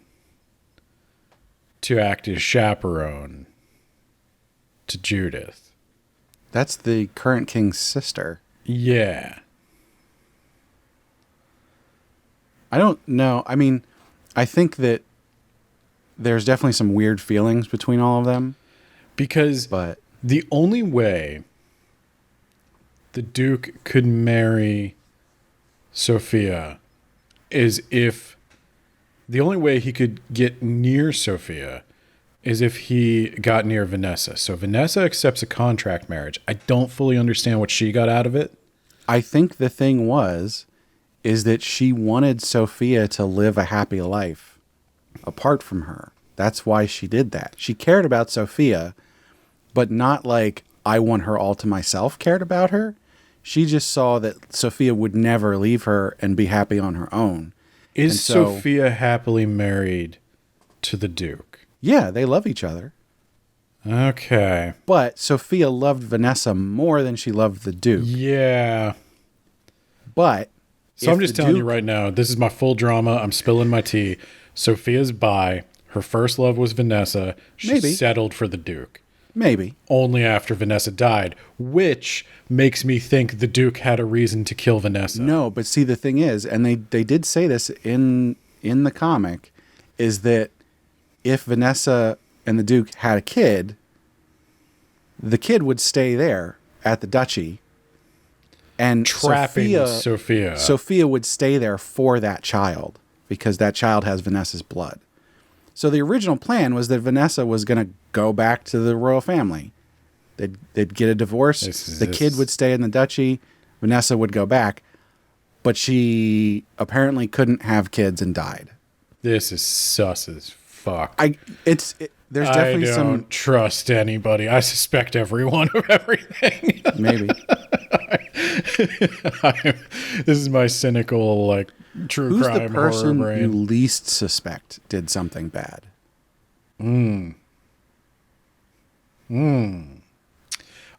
to act as chaperone to Judith. That's the current king's sister. Yeah. I don't know. I mean, I think that there's definitely some weird feelings between all of them. Because the only way the Duke could marry Sophia is if... The only way he could get near Sophia is if he got near Vanessa. So Vanessa accepts a contract marriage. I don't fully understand what she got out of it. I think the thing is that she wanted Sophia to live a happy life apart from her. That's why she did that. She cared about Sophia, but not like I want her all to myself cared about her. She just saw that Sophia would never leave her and be happy on her own. Is Sophia happily married to the Duke? Yeah, they love each other. Okay. But Sophia loved Vanessa more than she loved the Duke. Yeah. But... So I'm just telling you right now, this is my full drama. I'm spilling my tea. Sophia's bi. Her first love was Vanessa. She settled for the Duke. Maybe. Only after Vanessa died, which makes me think the Duke had a reason to kill Vanessa. No, but see, the thing is, and they did say this in the comic, is that if Vanessa and the Duke had a kid, the kid would stay there at the duchy. And trapping Sophia. Sophia would stay there for that child because that child has Vanessa's blood. So the original plan was that Vanessa was going to go back to the royal family. They'd get a divorce. The kid would stay in the duchy. Vanessa would go back. But she apparently couldn't have kids and died. This is sus as fuck. There's definitely I don't trust anybody. I suspect everyone of everything. Maybe. This is my cynical, like, true Who's crime the person horror brain. you least suspect did something bad?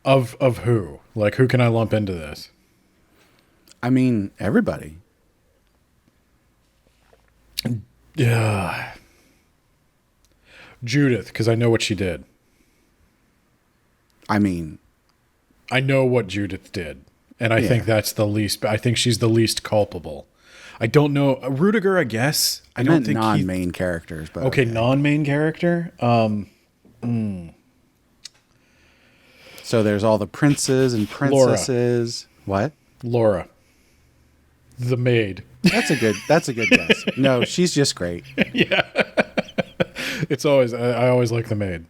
Of who? Like, who can I lump into this? I mean, everybody. Yeah. Judith, because I know what she did. I mean... I know what Judith did. And I think that's the least... I think she's the least culpable. I don't know... Rudiger, I guess. I don't think non-main characters, but... Okay, non-main character? So there's all the princes and princesses. Laura. What? Laura. The maid. That's a good guess. No, she's just great. Yeah. It's always... I always like the maid.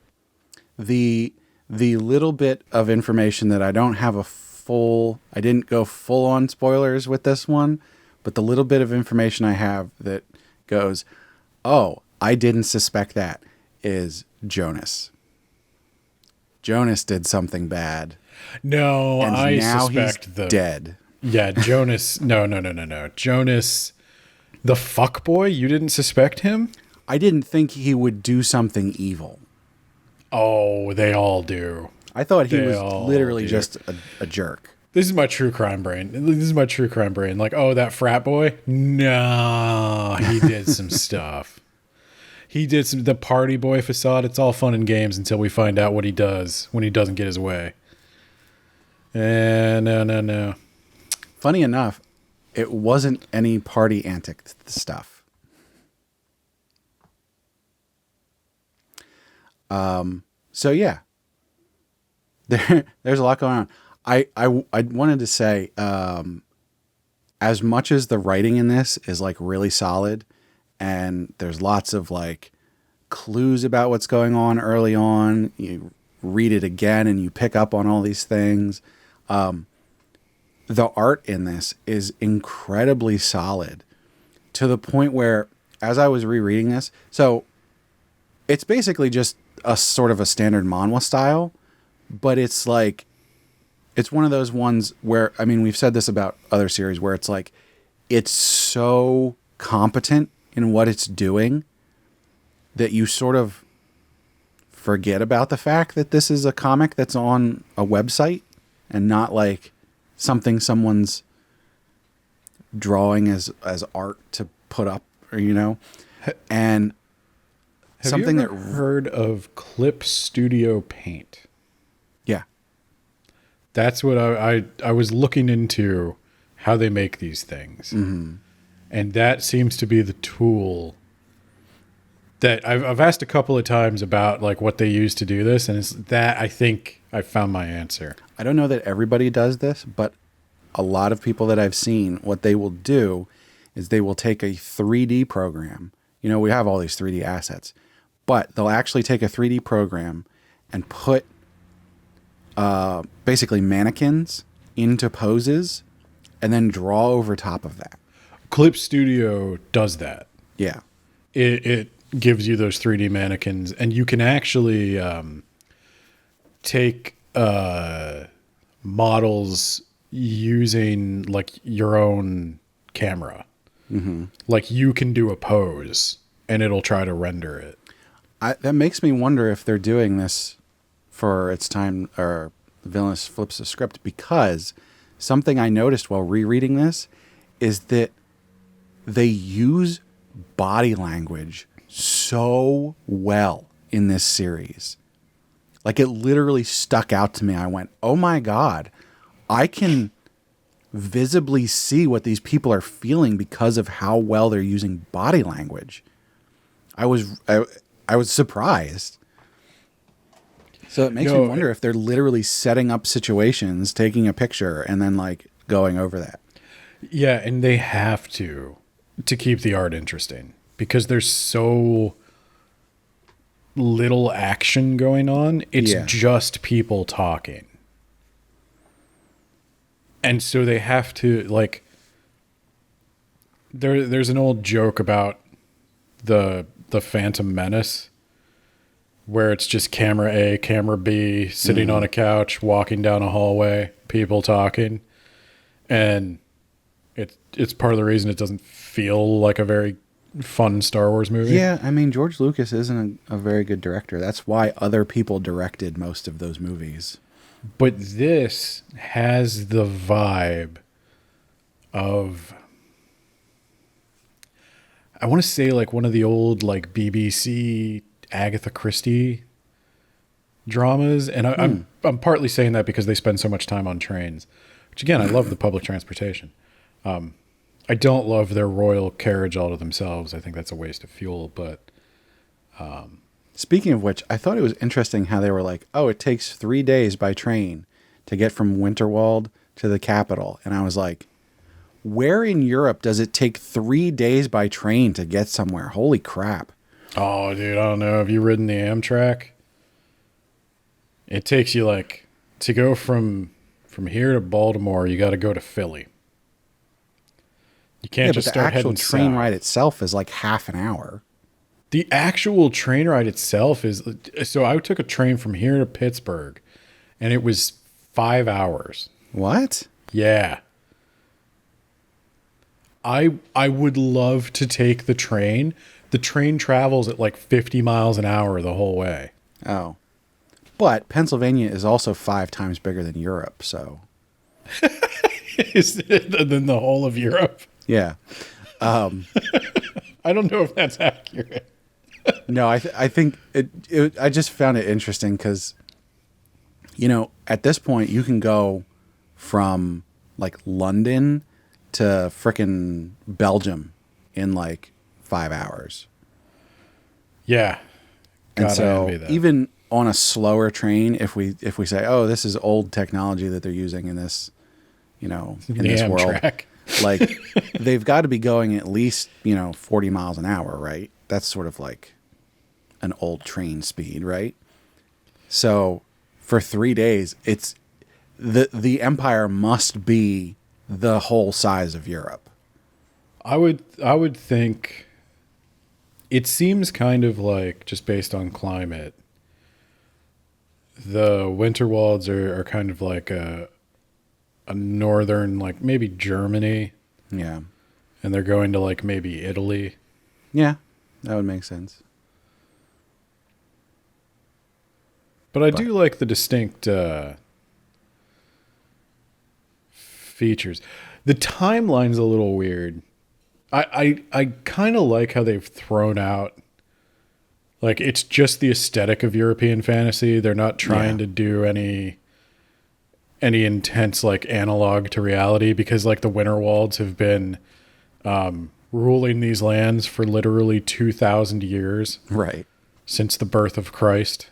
The little bit of information that I don't have I didn't go full on spoilers with this one, but the little bit of information I have that goes, oh, I didn't suspect that, is Jonas. Jonas did something bad. No, and I now suspect he's dead. Yeah, Jonas. No. Jonas, the fuckboy. You didn't suspect him? I didn't think he would do something evil. Oh, they all do. I thought he was literally just a jerk. This is my true crime brain. Like, oh, that frat boy? No, he did some stuff. He did the party boy facade. It's all fun and games until we find out what he does when he doesn't get his way. No. Funny enough, it wasn't any party antic stuff. So yeah, there's a lot going on. I wanted to say, as much as the writing in this is like really solid, and there's lots of like clues about what's going on early on, you read it again and you pick up on all these things. The art in this is incredibly solid to the point where, as I was rereading this, so it's basically just a sort of a standard manhwa style, but it's like, it's one of those ones where, I mean, we've said this about other series where it's like, it's so competent in what it's doing that you sort of forget about the fact that this is a comic that's on a website and not like something someone's drawing as art to put up, or, you know, and Have something you ever heard of Clip Studio Paint? Yeah. That's what I was looking into, how they make these things. Mm-hmm. And that seems to be the tool that I've asked a couple of times about, like, what they use to do this. And it's that I think I found my answer. I don't know that everybody does this, but a lot of people that I've seen, what they will do is they will take a 3D program. You know, we have all these 3D assets, but they'll actually take a 3D program and put basically mannequins into poses and then draw over top of that. Clip Studio does that. Yeah. It gives you those 3D mannequins, and you can actually take models using, like, your own camera. Mm-hmm. Like, you can do a pose, and it'll try to render it. That makes me wonder if they're doing this for its time, or Villainess Flips the Script, because something I noticed while rereading this is that they use body language so well in this series. Like, it literally stuck out to me. I went, oh my God, I can visibly see what these people are feeling because of how well they're using body language. I was surprised. So it makes me wonder if they're literally setting up situations, taking a picture, and then, like, going over that. Yeah, and they have to keep the art interesting, because there's so little action going on. It's just people talking. And so they have to, like, there's an old joke about the Phantom Menace, where it's just camera A, camera B, sitting on a couch, walking down a hallway, people talking. And it's part of the reason it doesn't feel like a very fun Star Wars movie. Yeah, I mean, George Lucas isn't a very good director. That's why other people directed most of those movies. But this has the vibe of, I want to say, like, one of the old, like, BBC Agatha Christie dramas. And I'm partly saying that because they spend so much time on trains, which, again, I love the public transportation. I don't love their royal carriage all to themselves. I think that's a waste of fuel. But speaking of which, I thought it was interesting how they were like, oh, it takes 3 days by train to get from Winterwald to the capital. And I was like, where in Europe does it take 3 days by train to get somewhere? Holy crap. Oh, dude, I don't know. Have you ridden the Amtrak? It takes you, like, to go from here to Baltimore, you got to go to Philly. You can't just start heading south. The actual train ride itself is like half an hour. The actual train ride itself is... So I took a train from here to Pittsburgh, and it was 5 hours. What? Yeah. I would love to take the train. The train travels at like 50 miles an hour the whole way. Oh. But Pennsylvania is also 5 times bigger than Europe, so... Is it than the whole of Europe? Yeah. I don't know if that's accurate. No, I think I just found it interesting because, you know, at this point you can go from, like, London to frickin' Belgium in like 5 hours. Yeah. And so even on a slower train, if we say, oh, this is old technology that they're using in this, you know, in this world, like, they've got to be going at least, you know, 40 miles an hour, right? That's sort of like an old train speed, right? So for 3 days, it's the empire must be the whole size of Europe. I would think it seems kind of like, just based on climate, the Winterwalds are kind of like a northern, like maybe Germany. Yeah. And they're going to like maybe Italy. Yeah, that would make sense. But I do like the distinct features. The timeline's a little weird. I kind of like how they've thrown out Like, it's just the aesthetic of European fantasy. They're not trying to do any intense, like, analog to reality, because, like, the Winterwalds have been ruling these lands for literally 2,000 years. Right. Since the birth of Christ,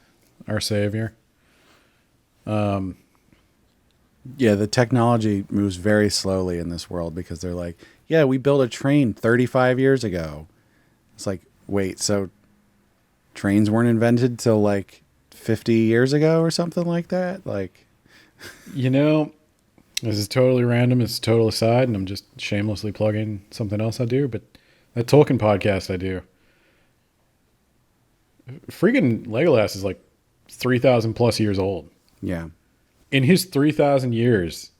our Savior. Yeah, the technology moves very slowly in this world because they're like, yeah, we built a train 35 years ago. It's like, wait, so trains weren't invented till like 50 years ago or something like that? Like, you know, this is totally random. It's a total aside, and I'm just shamelessly plugging something else I do, but that Tolkien podcast I do. Freaking Legolas is like 3,000 plus years old. yeah. In his 3,000 years,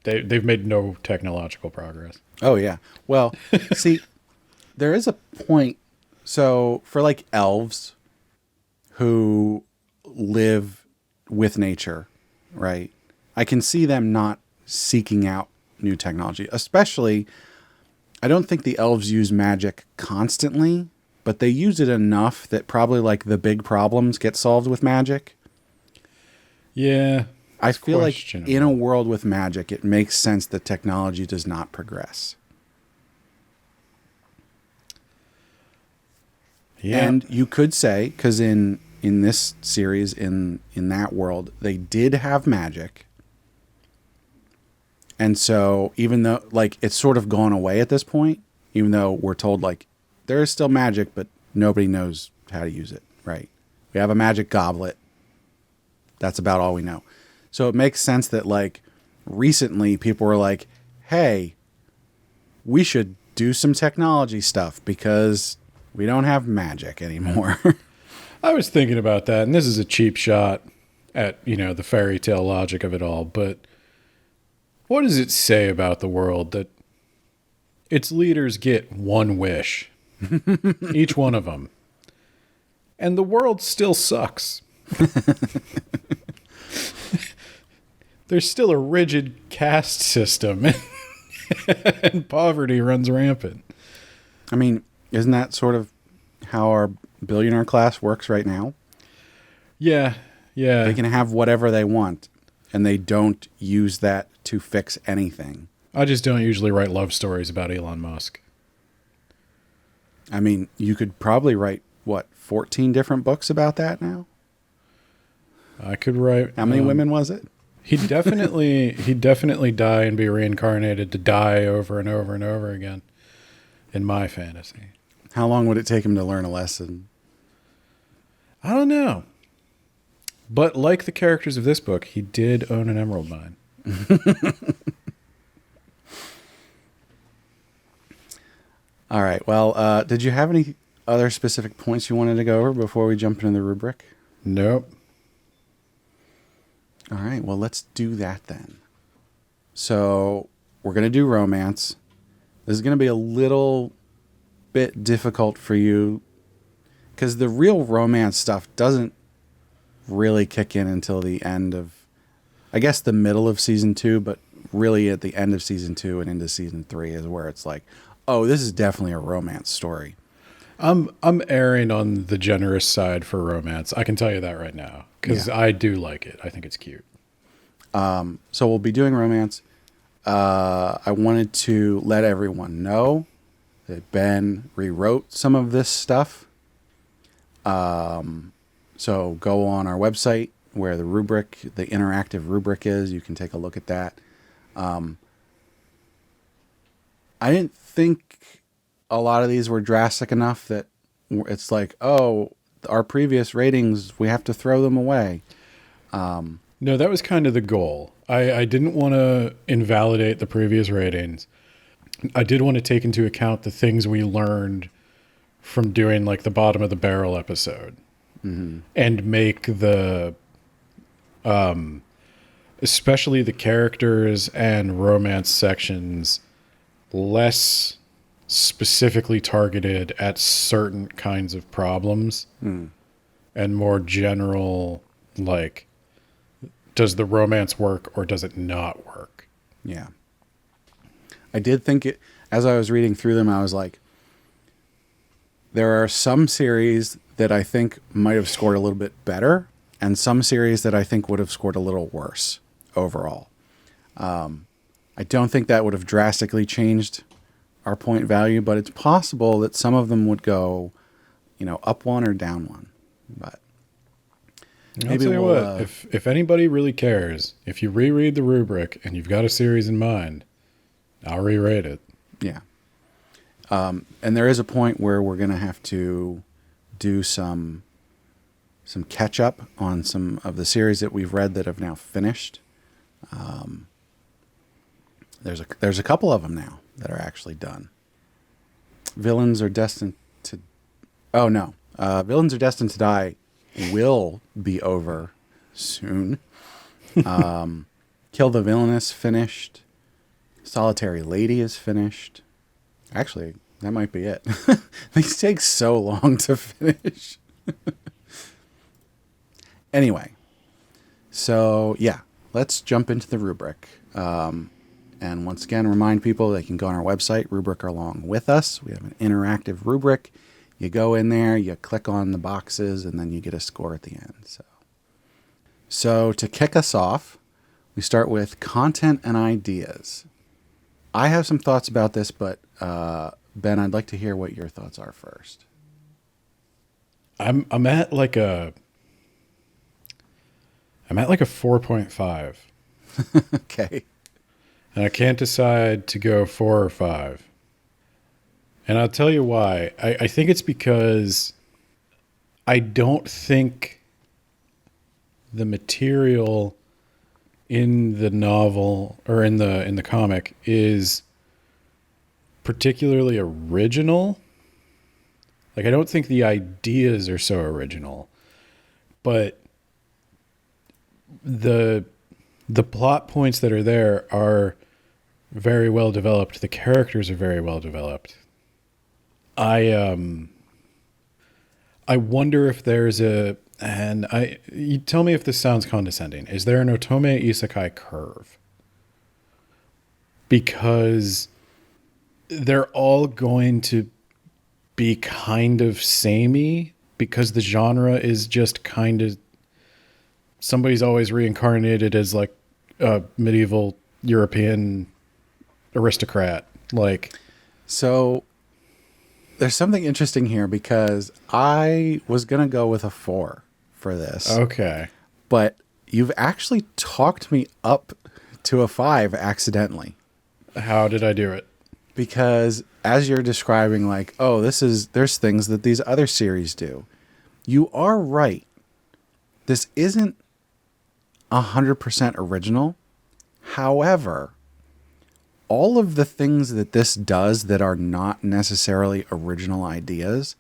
they've made no technological progress. Oh, yeah. Well, see, there is a point. So for like elves who live with nature, right? I can see them not seeking out new technology, especially, I don't think the elves use magic constantly, but they use it enough that probably like the big problems get solved with magic. Yeah. I feel like in a world with magic, it makes sense that technology does not progress. Yeah. And you could say, because in this series, in that world, they did have magic. And so even though like it's sort of gone away at this point, even though we're told like there is still magic, but nobody knows how to use it, right? We have a magic goblet. That's about all we know. So it makes sense that like recently people were like, hey, we should do some technology stuff because we don't have magic anymore. I was thinking about that, and this is a cheap shot at, you know, the fairy tale logic of it all, but what does it say about the world that its leaders get one wish, each one of them, and the world still sucks? There's still a rigid caste system, and poverty runs rampant. I mean, isn't that sort of how our billionaire class works right now? Yeah, yeah. They can have whatever they want, and they don't use that to fix anything. I just don't usually write love stories about Elon Musk. I mean, you could probably write, 14 different books about that now? I could write... How many women was it? He'd definitely die and be reincarnated to die over and over and over again in my fantasy. How long would it take him to learn a lesson? I don't know. But like the characters of this book, he did own an emerald mine. All right. Well, did you have any other specific points you wanted to go over before we jump into the rubric? Nope. All right. Well, let's do that then. So we're going to do romance. This is going to be a little bit difficult for you because the real romance stuff doesn't really kick in until the end of, I guess, the middle of season 2, but really at the end of season 2 and into season 3 is where it's like, oh, this is definitely a romance story. I'm erring on the generous side for romance. I can tell you that right now because I do like it. I think it's cute. So we'll be doing romance. I wanted to let everyone know that Ben rewrote some of this stuff. So go on our website where the rubric, the interactive rubric is. You can take a look at that. I didn't think a lot of these were drastic enough that it's like, oh, our previous ratings, we have to throw them away. No, that was kind of the goal. I didn't want to invalidate the previous ratings. I did want to take into account the things we learned from doing like the bottom of the barrel episode and make the, especially the characters and romance sections less specifically targeted at certain kinds of problems and more general, like, does the romance work or does it not work? Yeah. I did think it, as I was reading through them, I was like, there are some series that I think might have scored a little bit better, and some series that I think would have scored a little worse overall. I don't think that would have drastically changed our point value, but it's possible that some of them would go, up one or down one. But I'll tell you what, if anybody really cares, if you reread the rubric and you've got a series in mind, I'll re-rate it. Yeah. And there is a point where we're going to have to do some catch up on some of the series that we've read that have now finished. There's a couple of them now that are actually done. Villains Are Destined to Die will be over soon. Kill the Villainess finished. Solitary Lady is finished. Actually, that might be it. These take so long to finish. Anyway, so yeah, let's jump into the rubric. And once again, remind people they can go on our website, Rubric Along With Us. We have an interactive rubric. You go in there, you click on the boxes, and then you get a score at the end. So to kick us off, we start with content and ideas. I have some thoughts about this, but Ben, I'd like to hear what your thoughts are first. I'm at like a 4.5. Okay. And I can't decide to go 4 or 5. And I'll tell you why. I think it's because I don't think the material in the novel or in the comic is particularly original. Like, I don't think the ideas are so original, but the plot points that are there are very well developed. The characters are very well developed. I wonder if there's you tell me if this sounds condescending. Is there an Otome Isekai curve? Because they're all going to be kind of samey, because the genre is just kind of, somebody's always reincarnated as like a medieval European aristocrat. So there's something interesting here, because I was going to go with a 4 for this. Okay. But you've actually talked me up to a 5 accidentally. How did I do it? Because as you're describing, there's things that these other series do. You are right. This isn't 100% original. However, all of the things that this does that are not necessarily original ideas,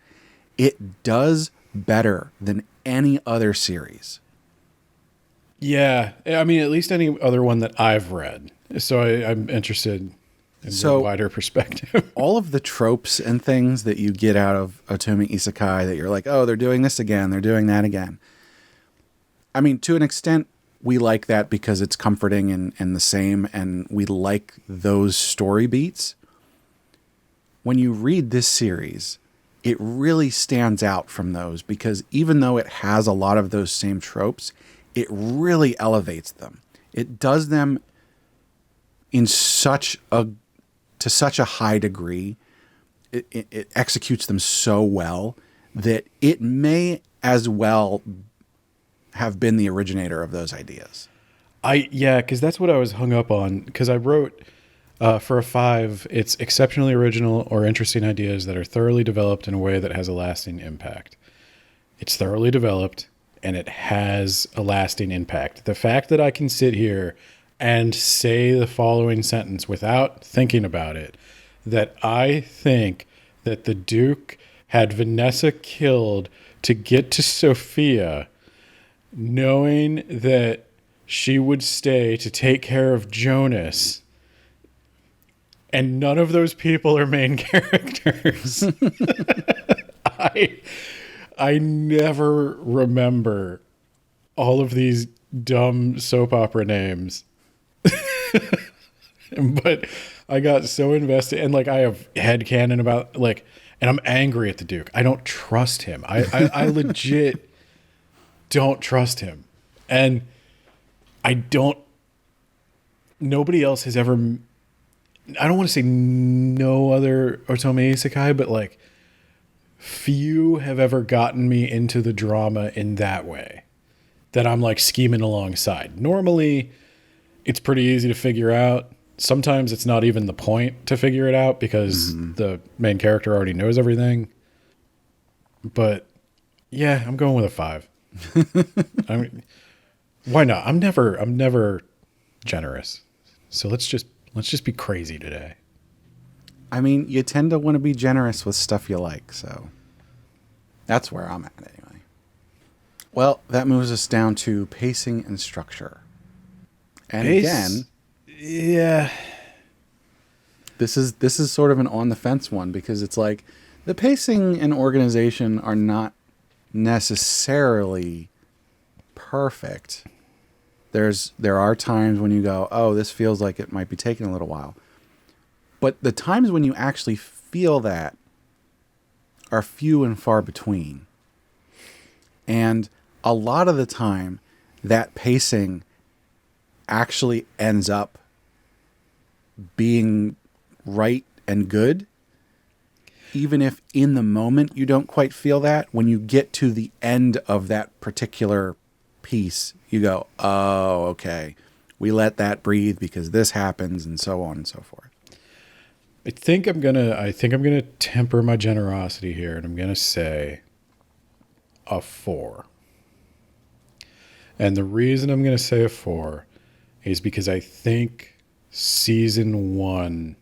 it does better than any other series. Yeah. I mean, at least any other one that I've read. So I'm interested in the wider perspective. All of the tropes and things that you get out of Otome Isekai that you're like, oh, they're doing this again, they're doing that again. I mean, to an extent, we like that because it's comforting and the same, and we like those story beats. When you read this series, it really stands out from those, because even though it has a lot of those same tropes, it really elevates them. It does them to such a high degree. It executes them so well that it may as well have been the originator of those ideas. Because that's what I was hung up on. Because I wrote for a 5, it's exceptionally original or interesting ideas that are thoroughly developed in a way that has a lasting impact. It's thoroughly developed and it has a lasting impact. The fact that I can sit here and say the following sentence without thinking about it, that I think that the Duke had Vanessa killed to get to Sophia, knowing that she would stay to take care of Jonas, and none of those people are main characters. I never remember all of these dumb soap opera names. But I got so invested, and I have headcanon about And I'm angry at the Duke. I don't trust him. I legit don't trust him. And nobody else has ever, I don't want to say no other Otome Isekai, but like few have ever gotten me into the drama in that way, that I'm like scheming alongside. Normally it's pretty easy to figure out. Sometimes it's not even the point to figure it out because the main character already knows everything. But yeah, I'm going with a 5. I mean, why not? I'm never generous. So let's just be crazy today. I mean, you tend to want to be generous with stuff you like, so that's where I'm at anyway. Well, that moves us down to pacing and structure. And again, yeah, this is sort of an on the fence one, because it's like the pacing and organization are not necessarily perfect. There are times when you go, oh, this feels like it might be taking a little while. But the times when you actually feel that are few and far between. And a lot of the time, that pacing actually ends up being right and good. Even if in the moment you don't quite feel that, when you get to the end of that particular piece, you go, oh, okay, we let that breathe because this happens, and so on and so forth. I think I'm gonna temper my generosity here, and I'm gonna say a 4. And the reason I'm gonna say a 4 is because I think season 1,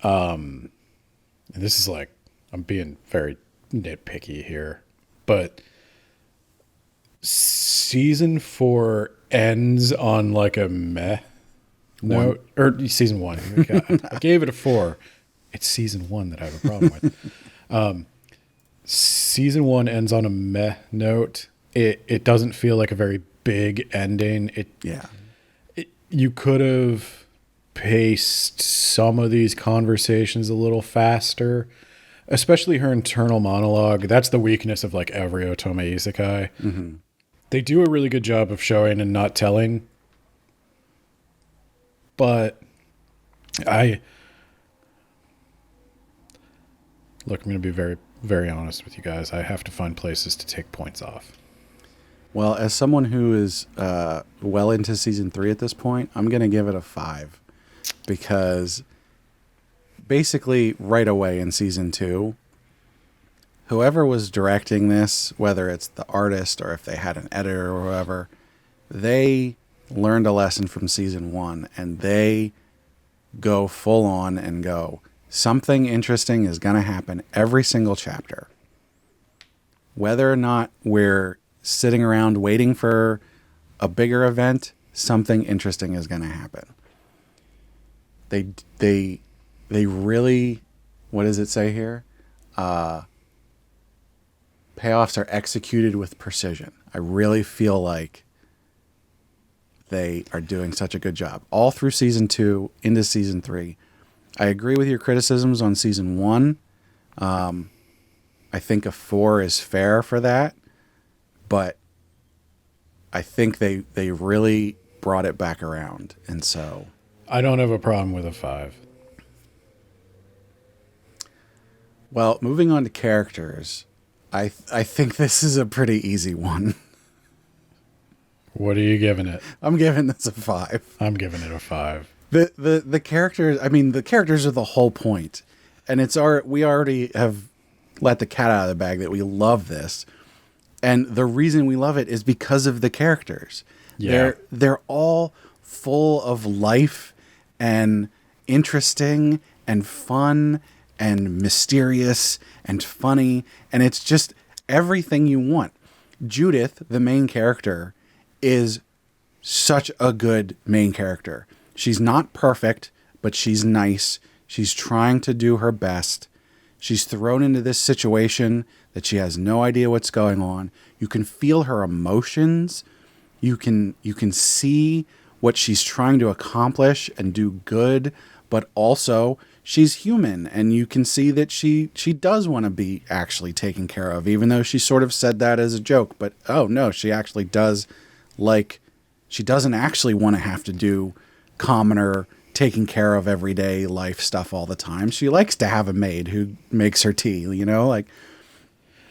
and this is like, I'm being very nitpicky here, but season 4 ends on like a meh note. Or season 1. I gave it a 4. It's season 1 that I have a problem with. Season 1 ends on a meh note. It doesn't feel like a very big ending. You could have paced some of these conversations a little faster, especially her internal monologue. That's the weakness of like every Otome Isekai. Mm-hmm. They do a really good job of showing and not telling. But I'm going to be very, very honest with you guys. I have to find places to take points off. Well, as someone who is well into season 3 at this point, I'm going to give it a 5. Because basically right away in season 2, whoever was directing this, whether it's the artist or if they had an editor or whoever, they learned a lesson from season 1, and they go full on and go, something interesting is going to happen every single chapter. Whether or not we're sitting around waiting for a bigger event, something interesting is going to happen. They really, what does it say here? Payoffs are executed with precision. I really feel like they are doing such a good job all through season 2 into season 3. I agree with your criticisms on season 1. I think a 4 is fair for that, but I think they really brought it back around. And so I don't have a problem with a 5. Well, moving on to characters, I think this is a pretty easy one. What are you giving it? I'm giving this a 5. I'm giving it a 5. The characters, I mean, the characters are the whole point. And we already have let the cat out of the bag that we love this. And the reason we love it is because of the characters. Yeah. They're all full of life and interesting and fun and mysterious and funny. And it's just everything you want. Judith, the main character, is such a good main character. She's not perfect, but she's nice. She's trying to do her best. She's thrown into this situation that she has no idea what's going on. You can feel her emotions. You can see what she's trying to accomplish and do good, but also she's human, and you can see that she does want to be actually taken care of, even though she sort of said that as a joke. But oh no, she actually does, like, she doesn't actually want to have to do commoner, taking care of everyday life stuff all the time. She likes to have a maid who makes her tea, you know, like.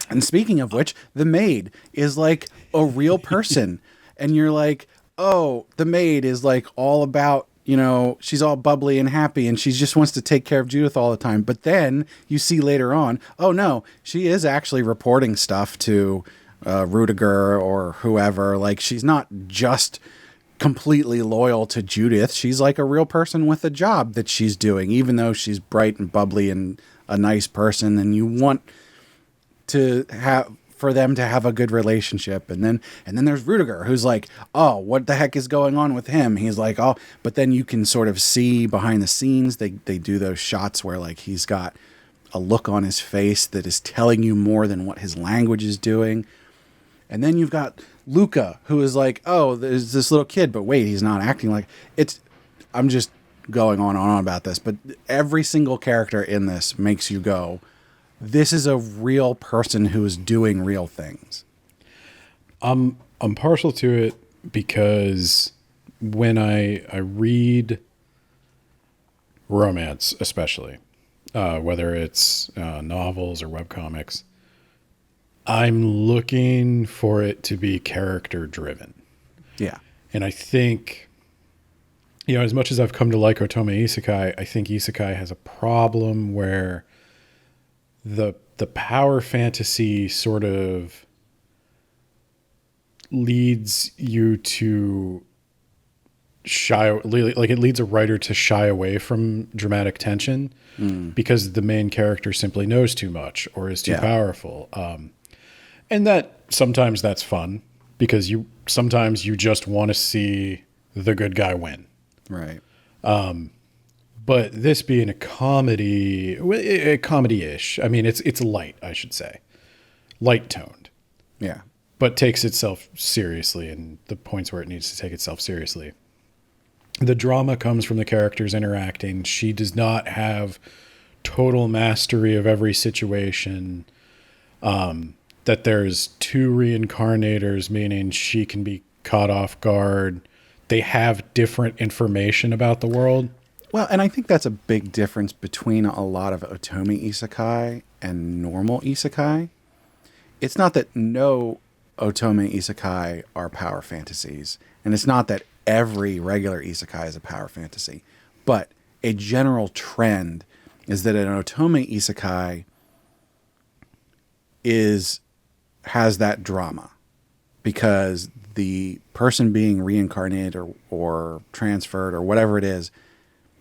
And speaking of which, the maid is like a real person. And you're like, oh, the maid is like all about, you know, she's all bubbly and happy and she just wants to take care of Judith all the time. But then you see later on, oh no, she is actually reporting stuff to Rudiger or whoever. Like, she's not just completely loyal to Judith. She's like a real person with a job that she's doing, even though she's bright and bubbly and a nice person. And you want to have for them to have a good relationship. And then there's Rudiger, who's like, oh, what the heck is going on with him? He's like, oh, but then you can sort of see behind the scenes, they do those shots where like he's got a look on his face that is telling you more than what his language is doing. And then you've got Luca, who is like, oh, there's this little kid, but wait, he's not acting like it's. I'm just going on and on about this, but every single character in this makes you go, this is a real person who is doing real things. I'm partial to it because when I read romance, especially, whether it's novels or webcomics, I'm looking for it to be character driven. Yeah. And I think, you know, as much as I've come to like Otome Isekai, I think Isekai has a problem where the power fantasy sort of leads you to it leads a writer to shy away from dramatic tension because the main character simply knows too much or is too powerful. And that sometimes that's fun because sometimes you just want to see the good guy win. Right. But this being a comedy-ish. I mean, it's light, I should say. Light toned. Yeah. But takes itself seriously in the points where it needs to take itself seriously. The drama comes from the characters interacting. She does not have total mastery of every situation. That there's two reincarnators, meaning she can be caught off guard. They have different information about the world. Well, and I think that's a big difference between a lot of Otome Isekai and normal Isekai. It's not that no Otome Isekai are power fantasies, and it's not that every regular Isekai is a power fantasy, but a general trend is that an Otome Isekai has that drama because the person being reincarnated or transferred or whatever it is,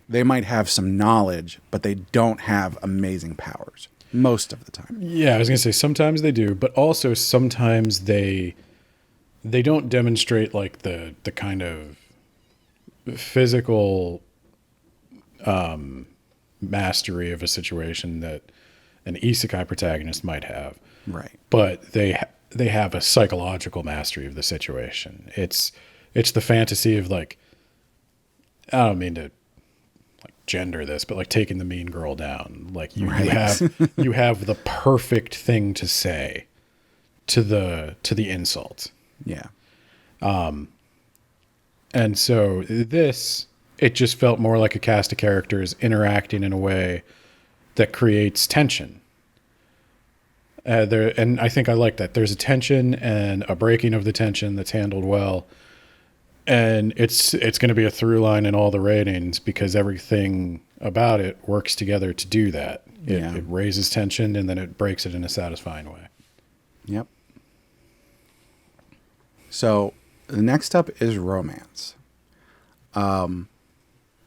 they might have some knowledge, but they don't have amazing powers most of the time. Yeah, I was going to say sometimes they do, but also sometimes they don't demonstrate like the kind of physical mastery of a situation that an isekai protagonist might have. Right. But they have a psychological mastery of the situation. It's the fantasy of like, I don't mean to like gender this, but like taking the mean girl down. Like you have the perfect thing to say to the insult. Yeah. And so it just felt more like a cast of characters interacting in a way that creates tension. And I think I like that. There's a tension and a breaking of the tension that's handled well. And it's going to be a through line in all the ratings because everything about it works together to do that. It raises tension and then it breaks it in a satisfying way. Yep. So the next up is romance. I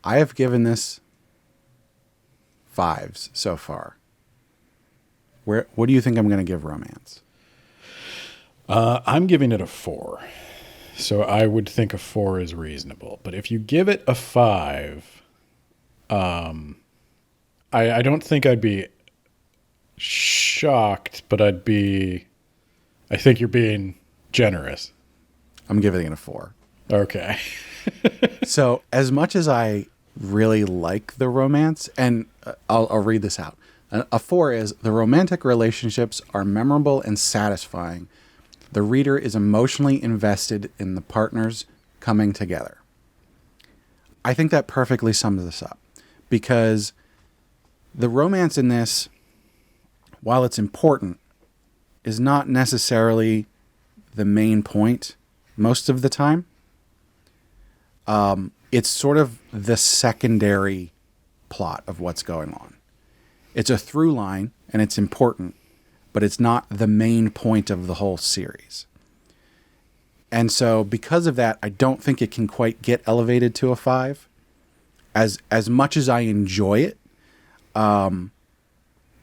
have given this 5s so far. What do you think I'm going to give romance? I'm giving it a 4. So I would think a 4 is reasonable. But if you give it a 5, I don't think I'd be shocked, but I think you're being generous. I'm giving it a 4. Okay. So as much as I really like the romance, and I'll read this out. A 4 is, the romantic relationships are memorable and satisfying. The reader is emotionally invested in the partners coming together. I think that perfectly sums this up, because the romance in this, while it's important, is not necessarily the main point most of the time. It's sort of the secondary plot of what's going on. It's a through line, and it's important, but it's not the main point of the whole series. And so because of that, I don't think it can quite get elevated to a 5. As much as I enjoy it,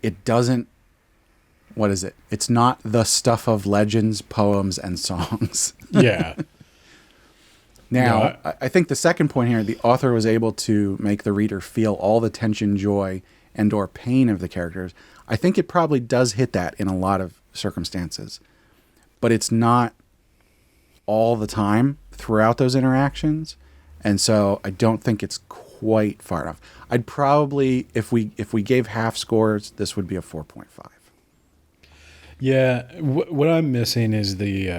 it doesn't, what is it? It's not the stuff of legends, poems, and songs. Yeah. Now, no, I think the second point here, the author was able to make the reader feel all the tension, joy, and or pain of the characters. I think it probably does hit that in a lot of circumstances, but it's not all the time throughout those interactions. And so I don't think it's quite far enough. I'd probably, if we gave half scores, this would be a 4.5. Yeah. What I'm missing is the,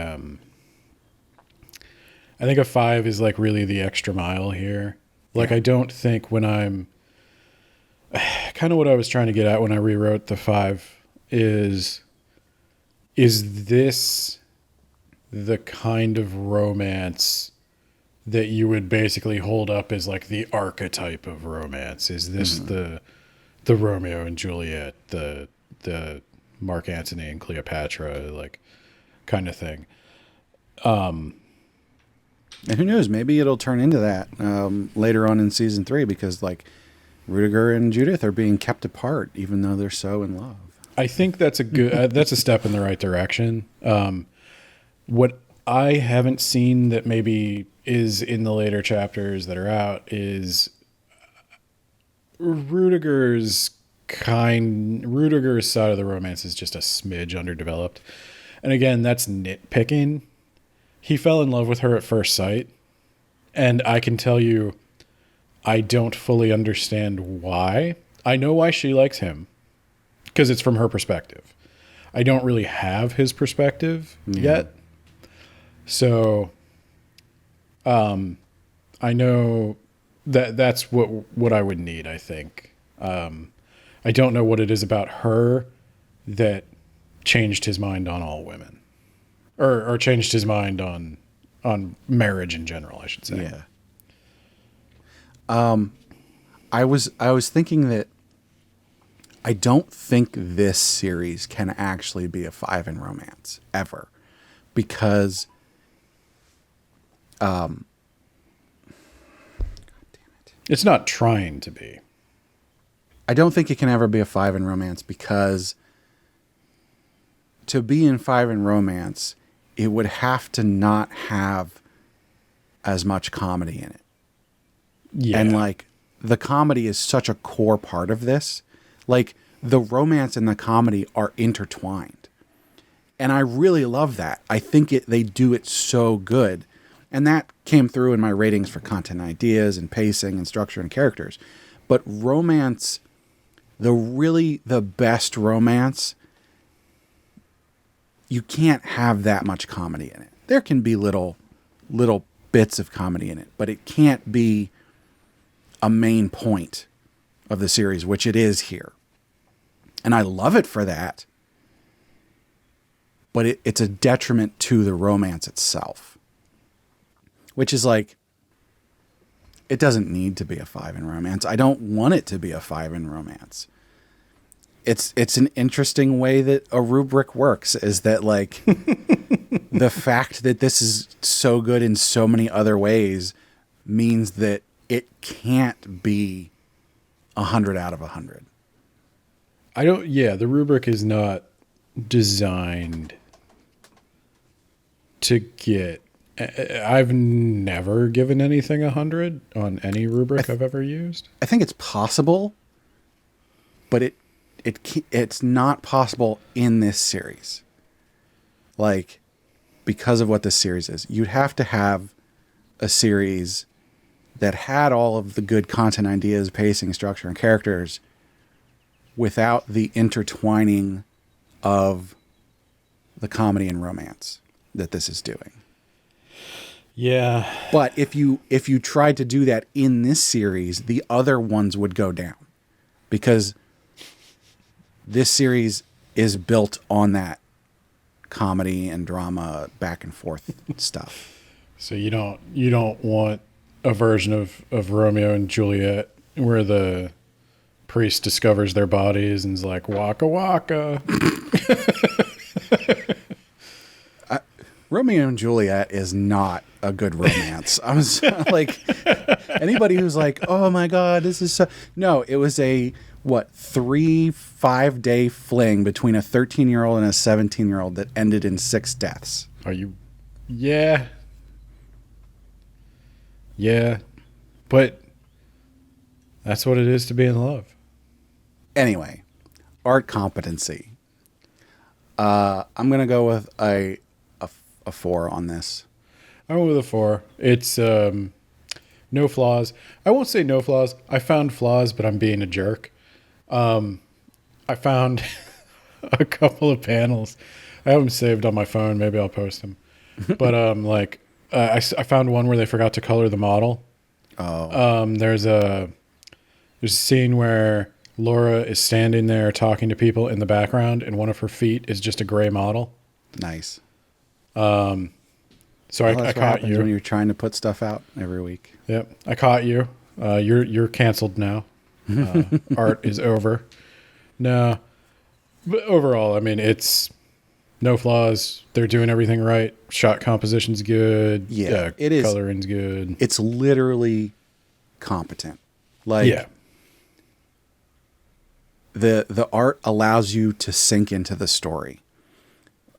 I think a 5 is like really the extra mile here. Like, I don't think when I'm kind of what I was trying to get at when I rewrote the 5 is this the kind of romance that you would basically hold up as like the archetype of romance? Is this the Romeo and Juliet, the Mark Antony and Cleopatra, like, kind of thing? And who knows, maybe it'll turn into that later on in season 3, because like Rudiger and Judith are being kept apart even though they're so in love. I think that's a good that's a step in the right direction. What I haven't seen that maybe is in the later chapters that are out is Rudiger's side of the romance is just a smidge underdeveloped. And again, that's nitpicking. He fell in love with her at first sight, and I can tell you, I don't fully understand why. I know why she likes him, because it's from her perspective. I don't really have his perspective yet. So, I know that's what I would need, I think. I don't know what it is about her that changed his mind on all women. Or changed his mind on marriage in general, I should say. Yeah. I was thinking that I don't think this series can actually be a 5 in romance ever, because God damn it. It's not trying to be. I don't think it can ever be a 5 in romance, because to be in 5 in romance, it would have to not have as much comedy in it. Yeah. And like, the comedy is such a core part of this. Like, the romance and the comedy are intertwined. And I really love that. I think they do it so good. And that came through in my ratings for content ideas and pacing and structure and characters. But romance, the best romance, you can't have that much comedy in it. There can be little bits of comedy in it, but it can't be a main point of the series, which it is here. And I love it for that, but it's a detriment to the romance itself, which is like, it doesn't need to be a 5 in romance. I don't want it to be a 5 in romance. It's an interesting way that a rubric works, is that like the fact that this is so good in so many other ways means that it can't be 100 out of 100. The rubric is not designed to get, I've never given anything 100 on any rubric I've ever used. I think it's possible, but it's not possible in this series. Like, because of what this series is, you'd have to have a series that had all of the good content ideas, pacing, structure, and characters without the intertwining of the comedy and romance that this is doing. Yeah. But if you tried to do that in this series, the other ones would go down, because this series is built on that comedy and drama back and forth stuff. So you don't want a version of Romeo and Juliet where the priest discovers their bodies and is like, waka waka. Romeo and Juliet is not a good romance. I was like, anybody who's like, oh my God, this is so... No, it was a, 3-5 day fling between a 13-year-old and a 17-year-old that ended in 6 deaths. Are you... Yeah. Yeah. But that's what it is to be in love. Anyway, art competency. I'm going to go with a 4 on this. I went with a 4. It's no flaws. I won't say no flaws. I found flaws, but I'm being a jerk. I found a couple of panels. I have them saved on my phone. Maybe I'll post them. But I found one where they forgot to color the model. Oh. There's a scene where Laura is standing there talking to people in the background, and one of her feet is just a gray model. Nice. So I caught you when you're trying to put stuff out every week. Yep, I caught you. You're canceled now. Art is over. No, but overall, I mean, it's no flaws. They're doing everything right. Shot composition's good. Yeah, it is. Coloring's good. It's literally competent. Like, yeah. The art allows you to sink into the story.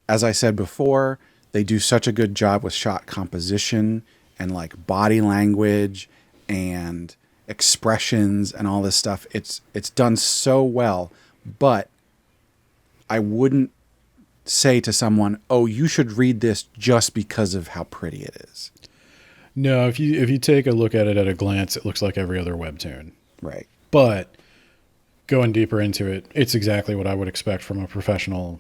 As I said before, they do such a good job with shot composition and like body language and expressions and all this stuff. It's done so well, but I wouldn't say to someone, "Oh, you should read this just because of how pretty it is." No, if you take a look at it at a glance, it looks like every other webtoon. Right. But going deeper into it, it's exactly what I would expect from a professional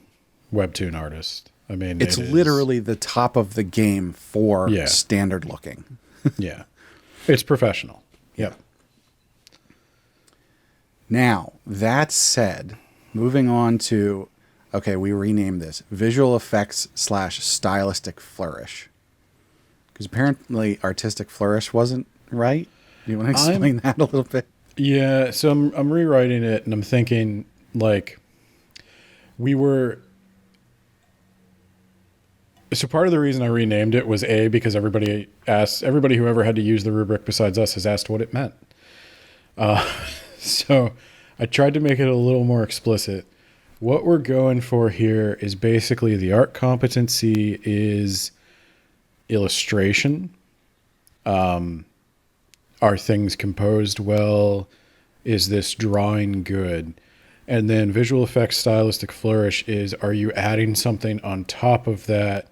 webtoon artist. I mean, it's literally the top of the game for standard looking. Yeah. It's professional. Yep. Now, that said, moving on to, okay, we renamed this visual effects / stylistic flourish. Because apparently artistic flourish wasn't right. Do you want to explain that a little bit? Yeah. So I'm rewriting it, and I'm thinking like so part of the reason I renamed it was because everybody who ever had to use the rubric besides us has asked what it meant. So I tried to make it a little more explicit. What we're going for here is basically the art competency is illustration. Are things composed well? Is this drawing good? And then visual effects stylistic flourish is, are you adding something on top of that?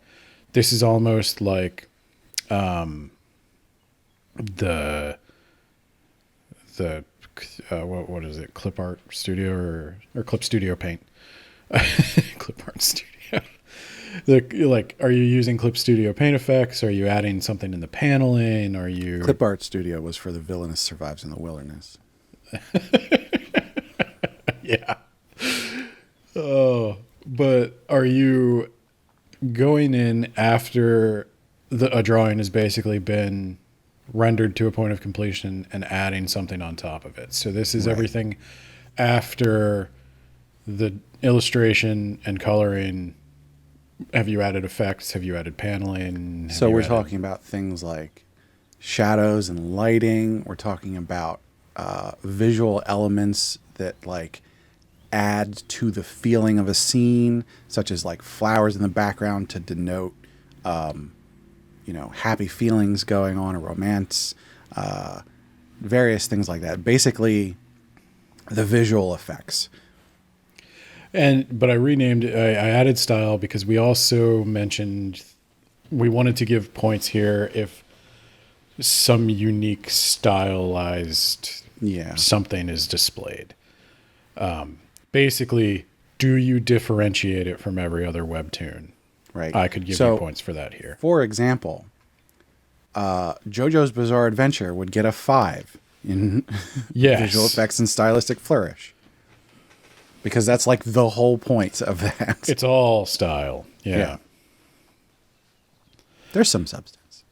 This is almost like the what is it? Clip Art Studio or Clip Studio Paint? Clip Art Studio. Are you using Clip Studio Paint effects? Are you adding something in the paneling? Are you... Clip Art Studio was for the Villainess Survives in the Wilderness. Yeah. Oh, but are you going in after a drawing has basically been rendered to a point of completion and adding something on top of it? So this is everything after the illustration and coloring. Have you added effects? Have you added paneling? So we're talking about things like shadows and lighting. We're talking about visual elements that like add to the feeling of a scene, such as like flowers in the background to denote, happy feelings going on, or romance, various things like that. Basically, the visual effects. But I renamed it. I added style because we also mentioned we wanted to give points here if some unique stylized Yeah. something is displayed. Basically, do you differentiate it from every other webtoon? Right. I could give you points for that here. For example, JoJo's Bizarre Adventure would get a 5 in visual effects and stylistic flourish. Because that's like the whole point of that. It's all style. Yeah. There's some substance.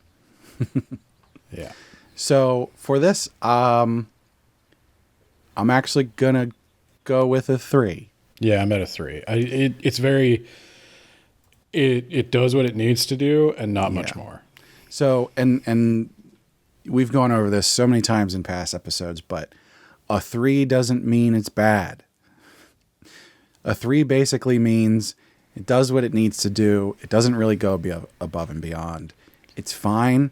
Yeah. So for this, I'm actually going to go with a 3. Yeah, I'm at a 3. It's very... It does what it needs to do and not much more. So, and we've gone over this so many times in past episodes, but a 3 doesn't mean it's bad. A 3 basically means it does what it needs to do. It doesn't really go above and beyond. It's fine.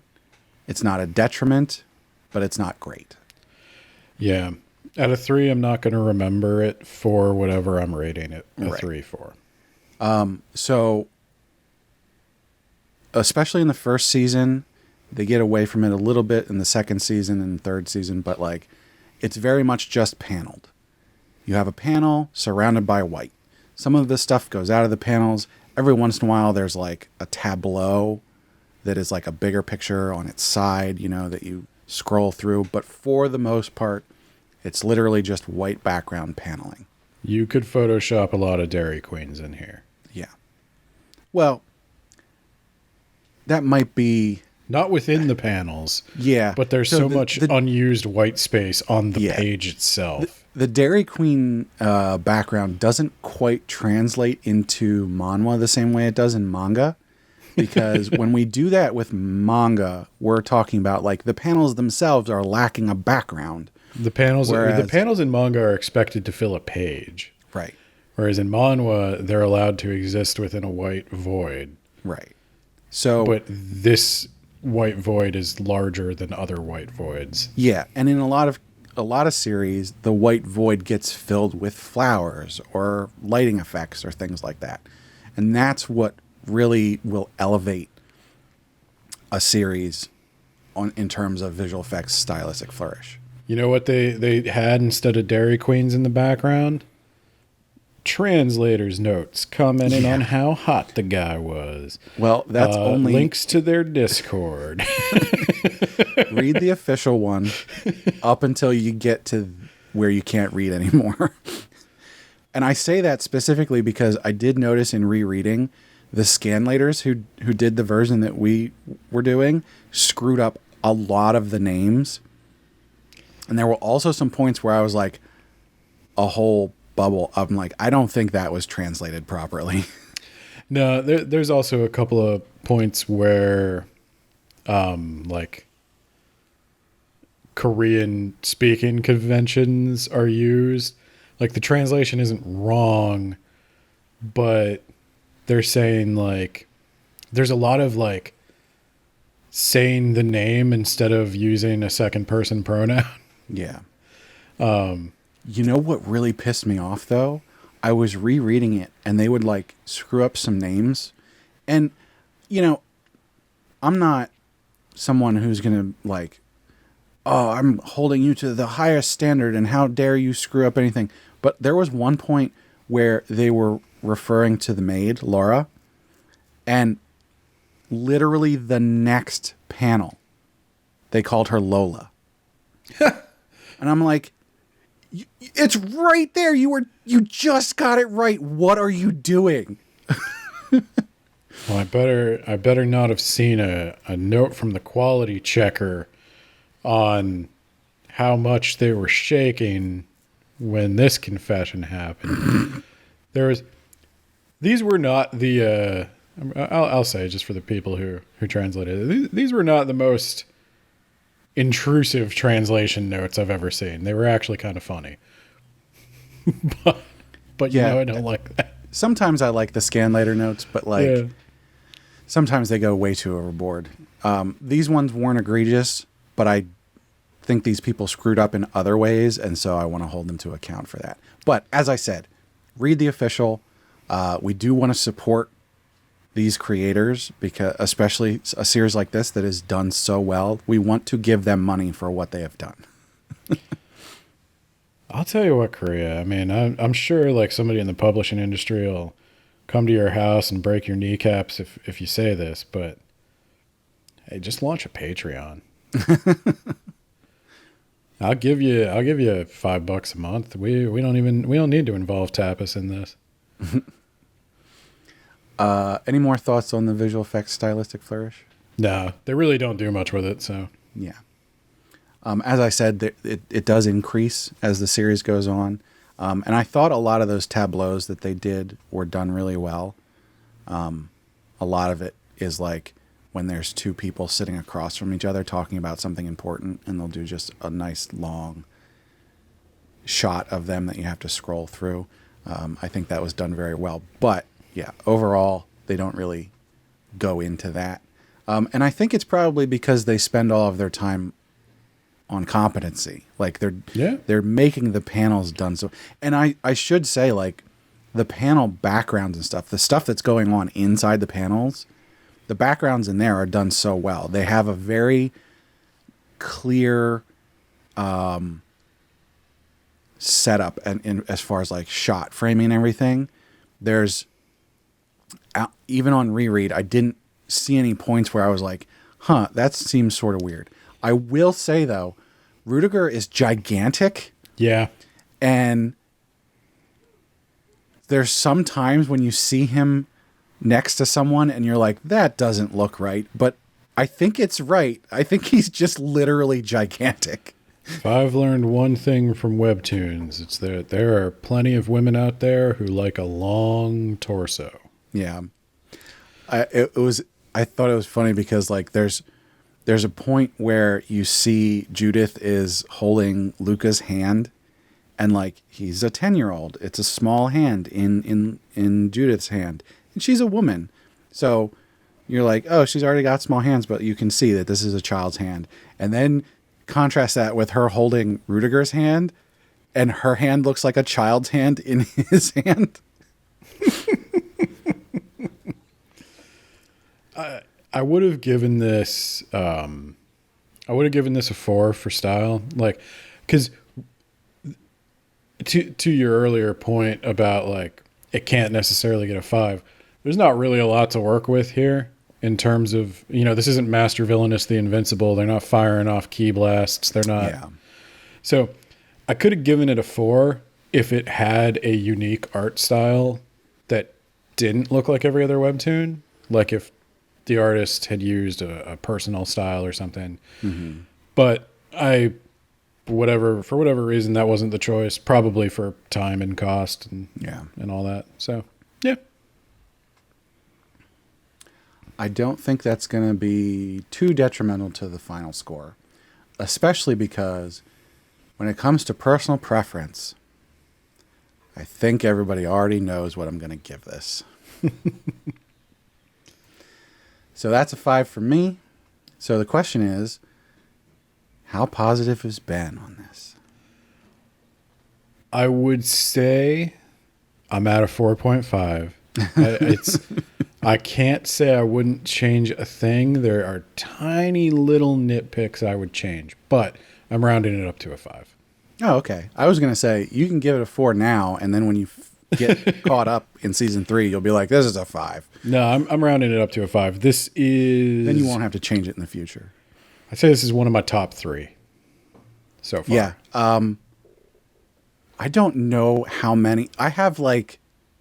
It's not a detriment, but it's not great. Yeah. At a 3, I'm not going to remember it for whatever I'm rating it a 3 for. So, especially in the first season, they get away from it a little bit in the second season and third season, but like, it's very much just paneled. You have a panel surrounded by white. Some of the stuff goes out of the panels. Every once in a while, there's like a tableau that is like a bigger picture on its side, you know, that you scroll through. But for the most part, it's literally just white background paneling. You could Photoshop a lot of Dairy Queens in here. Yeah. Well, that might be... Not within the panels. Yeah. But there's so much unused white space on the page itself. The Dairy Queen background doesn't quite translate into manhwa the same way it does in manga. Because when we do that with manga, we're talking about like the panels themselves are lacking a background. The panels in manga are expected to fill a page. Right. Whereas in manhwa, they're allowed to exist within a white void. Right. So, but this white void is larger than other white voids. Yeah, and in a lot of series, the white void gets filled with flowers or lighting effects or things like that. And that's what really will elevate a series in terms of visual effects stylistic flourish. You know what they had instead of Dairy Queens in the background? Translators' notes commenting on how hot the guy was. Well, that's only... links to their Discord. Read the official one up until you get to where you can't read anymore. And I say that specifically because I did notice in rereading, the scanlators who did the version that we were doing screwed up a lot of the names. And there were also some points where I was like, a whole bubble. I'm like, I don't think that was translated properly. No, there's also a couple of points where, like, Korean speaking conventions are used. Like, the translation isn't wrong, but they're saying, like, there's a lot of, like, saying the name instead of using a second person pronoun. Yeah. You know what really pissed me off, though? I was rereading it, and they would, like, screw up some names. And, you know, I'm not someone who's going to, like, oh, I'm holding you to the highest standard, and how dare you screw up anything. But there was one point where they were referring to the maid, Laura, and literally the next panel, they called her Lola. And I'm like, it's right there. You just got it right. What are you doing? Well, I better not have seen a note from the quality checker on how much they were shaking when this confession happened. These were not the I'll say, just for the people who translated it, these were not the most intrusive translation notes I've ever seen. They were actually kind of funny. but you know, I don't like that. Sometimes I like the scanlator notes, but like sometimes they go way too overboard. These ones weren't egregious, but I think these people screwed up in other ways, and so I want to hold them to account for that. But as I said, read the official. We do want to support these creators, because especially a series like this that is done so well, we want to give them money for what they have done. I'll tell you what, Korea. I mean, I'm sure like somebody in the publishing industry will come to your house and break your kneecaps if you say this, but hey, just launch a Patreon. I'll give you $5 a month. We don't need to involve Tapas in this. Any more thoughts on the visual effects stylistic flourish? No, they really don't do much with it. So yeah. As I said, it does increase as the series goes on. And I thought a lot of those tableaus that they did were done really well. A lot of it is like when there's two people sitting across from each other talking about something important, and they'll do just a nice long shot of them that you have to scroll through. I think that was done very well. But yeah, overall, they don't really go into that. And I think it's probably because they spend all of their time on competency. Like they're making the panels done so. And I should say, like, the panel backgrounds and stuff, the stuff that's going on inside the panels, the backgrounds in there are done so well. They have a very clear setup and as far as like shot framing and everything. There's even on reread, I didn't see any points where I was like, huh, that seems sort of weird. I will say, though, Rudiger is gigantic. Yeah. And there's some times when you see him next to someone and you're like, that doesn't look right. But I think it's right. I think he's just literally gigantic. If I've learned one thing from webtoons, it's that there are plenty of women out there who like a long torso. Yeah. I thought it was funny because like there's a point where you see Judith is holding Luca's hand, and like he's a 10-year-old. It's a small hand in Judith's hand, and she's a woman. So you're like, oh, she's already got small hands, but you can see that this is a child's hand. And then contrast that with her holding Rudiger's hand, and her hand looks like a child's hand in his hand. I would have given this a 4 for style, like, because to your earlier point about like it can't necessarily get a 5. There's not really a lot to work with here in terms of, this isn't Master Villainous the Invincible. They're not firing off key blasts. They're not. Yeah. So I could have given it a 4 if it had a unique art style that didn't look like every other webtoon, like if the artist had used a personal style or something. Mm-hmm. But for whatever reason, that wasn't the choice, probably for time and cost and all that. So, yeah. I don't think that's going to be too detrimental to the final score, especially because when it comes to personal preference, I think everybody already knows what I'm going to give this. So that's a 5 for me. So the question is, how positive is Ben on this? I would say I'm at a 4.5. I can't say I wouldn't change a thing. There are tiny little nitpicks I would change, but I'm rounding it up to a 5. Oh, okay. I was going to say, you can give it a 4 now, and then when you get caught up in season 3, you'll be like, this is a 5. No, I'm rounding it up to a 5. This is... Then you won't have to change it in the future. I'd say this is one of my top 3 so far. Yeah. I don't know how many. I have like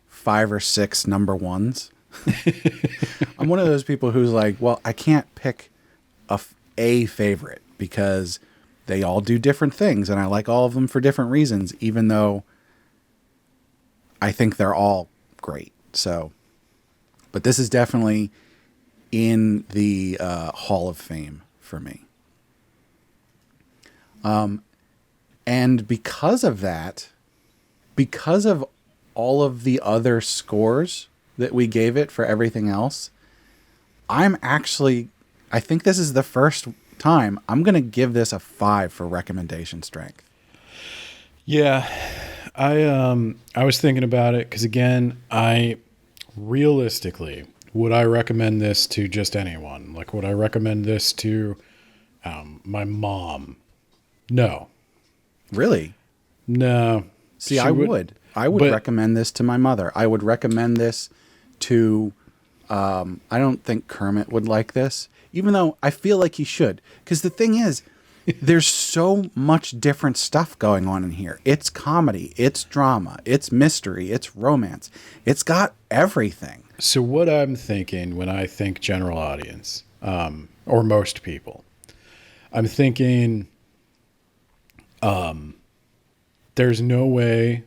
5 or 6 number ones. I'm one of those people who's like, well, I can't pick a favorite because they all do different things, and I like all of them for different reasons, even though I think they're all great. So, but this is definitely in the Hall of Fame for me. And because of that, because of all of the other scores that we gave it for everything else, I think this is the first time I'm going to give this a 5 for recommendation strength. Yeah. I was thinking about it because, again, realistically, would I recommend this to just anyone? Like, would I recommend this to my mom? No. Really? No. See, I would. I would recommend this to my mother. I would recommend this to... I don't think Kermit would like this, even though I feel like he should. Because the thing is, there's so much different stuff going on in here. It's comedy, it's drama, it's mystery, it's romance. It's got everything. So what I'm thinking when I think general audience, or most people, I'm thinking there's no way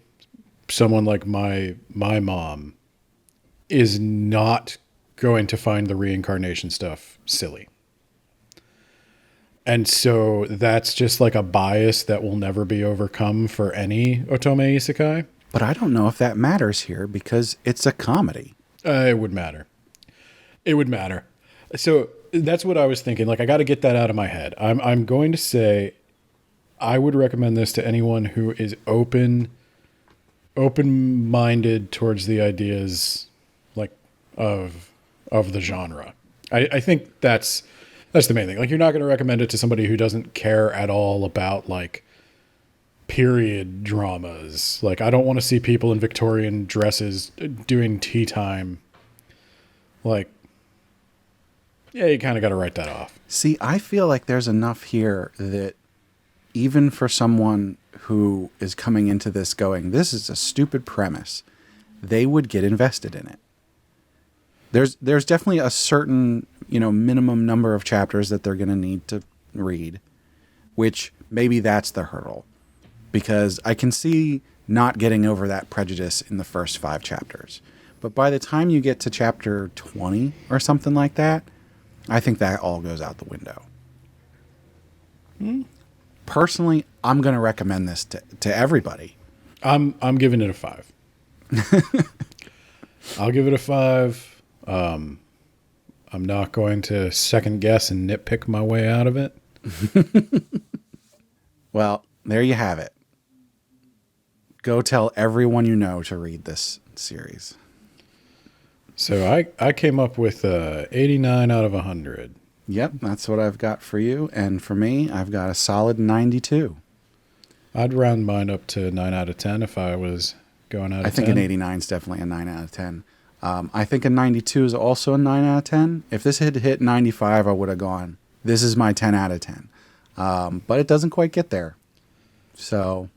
someone like my mom is not going to find the reincarnation stuff silly. And so that's just like a bias that will never be overcome for any otome isekai. But I don't know if that matters here because it's a comedy. It would matter. It would matter. So that's what I was thinking. Like, I got to get that out of my head. I'm going to say I would recommend this to anyone who is open-minded towards the ideas like of the genre. I think that's the main thing. Like, you're not going to recommend it to somebody who doesn't care at all about like period dramas. Like, I don't want to see people in Victorian dresses doing tea time. Like, yeah, you kind of got to write that off. See, I feel like there's enough here that even for someone who is coming into this going, this is a stupid premise, they would get invested in it. There's definitely a certain, minimum number of chapters that they're going to need to read, which maybe that's the hurdle. Because I can see not getting over that prejudice in the first 5 chapters. But by the time you get to chapter 20 or something like that, I think that all goes out the window. Personally, I'm going to recommend this to everybody. I'm giving it a 5. I'll give it a 5. I'm not going to second guess and nitpick my way out of it. Well, there you have it. Go tell everyone you know to read this series. So I came up with 89 out of 100. Yep, that's what I've got for you. And for me, I've got a solid 92. I'd round mine up to 9 out of 10 if I was going out of 10. I think an 89 is definitely a 9 out of 10. I think a 92 is also a 9 out of 10. If this had hit 95, I would have gone, this is my 10 out of 10. But it doesn't quite get there. So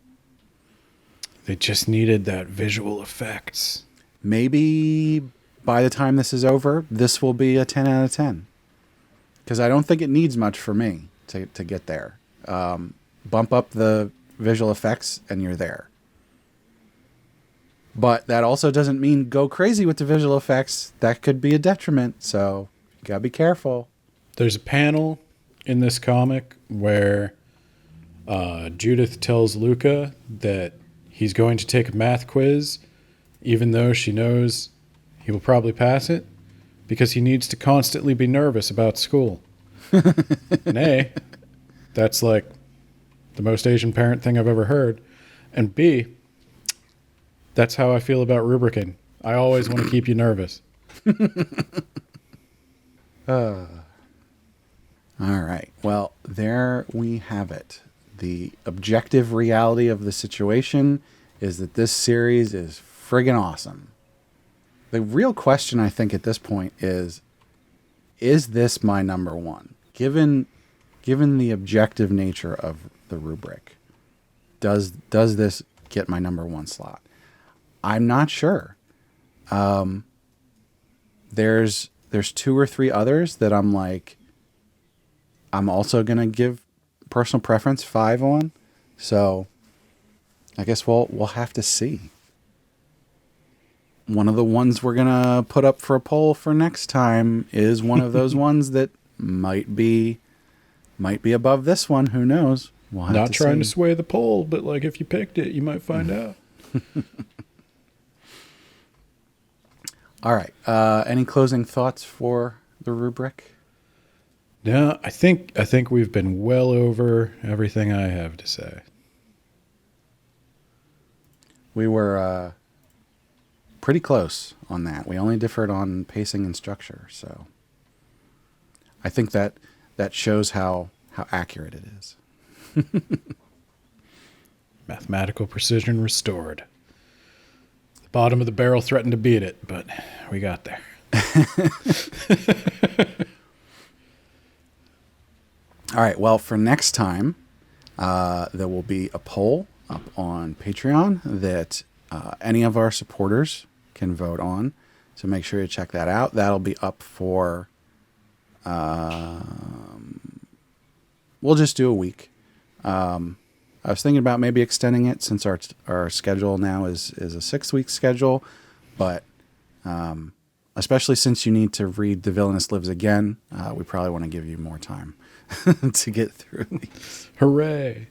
they just needed that visual effects. Maybe by the time this is over, this will be a 10 out of 10. Because I don't think it needs much for me to get there. Bump up the visual effects and you're there. But that also doesn't mean go crazy with the visual effects. That could be a detriment, so you gotta be careful. There's a panel in this comic where Judith tells Luca that he's going to take a math quiz, even though she knows he will probably pass it, because he needs to constantly be nervous about school. And A, that's like the most Asian parent thing I've ever heard. And B, that's how I feel about rubricing. I always want to keep you nervous. All right. Well, there we have it. The objective reality of the situation is that this series is friggin' awesome. The real question, I think, at this point is this my number one? Given the objective nature of the rubric, does this get my number one slot? I'm not sure. There's 2 or 3 others that I'm like, I'm also going to give personal preference 5 on. So I guess we'll have to see. One of the ones we're going to put up for a poll for next time is one of those ones that might be above this one. Who knows? We'll have Not to trying see. to sway the poll, but like if you picked it, you might find out. All right. Any closing thoughts for the rubric? No, I think we've been well over everything I have to say. We were pretty close on that. We only differed on pacing and structure, so I think that shows how accurate it is. Mathematical precision restored. The bottom of the barrel threatened to beat it, but we got there. All right, well, for next time, there will be a poll up on Patreon that any of our supporters can vote on. So make sure you check that out. That'll be up for, we'll just do a week. I was thinking about maybe extending it since our schedule now is a 6-week schedule, but especially since you need to read The Villainess Lives Again, we probably want to give you more time to get through these. Hooray!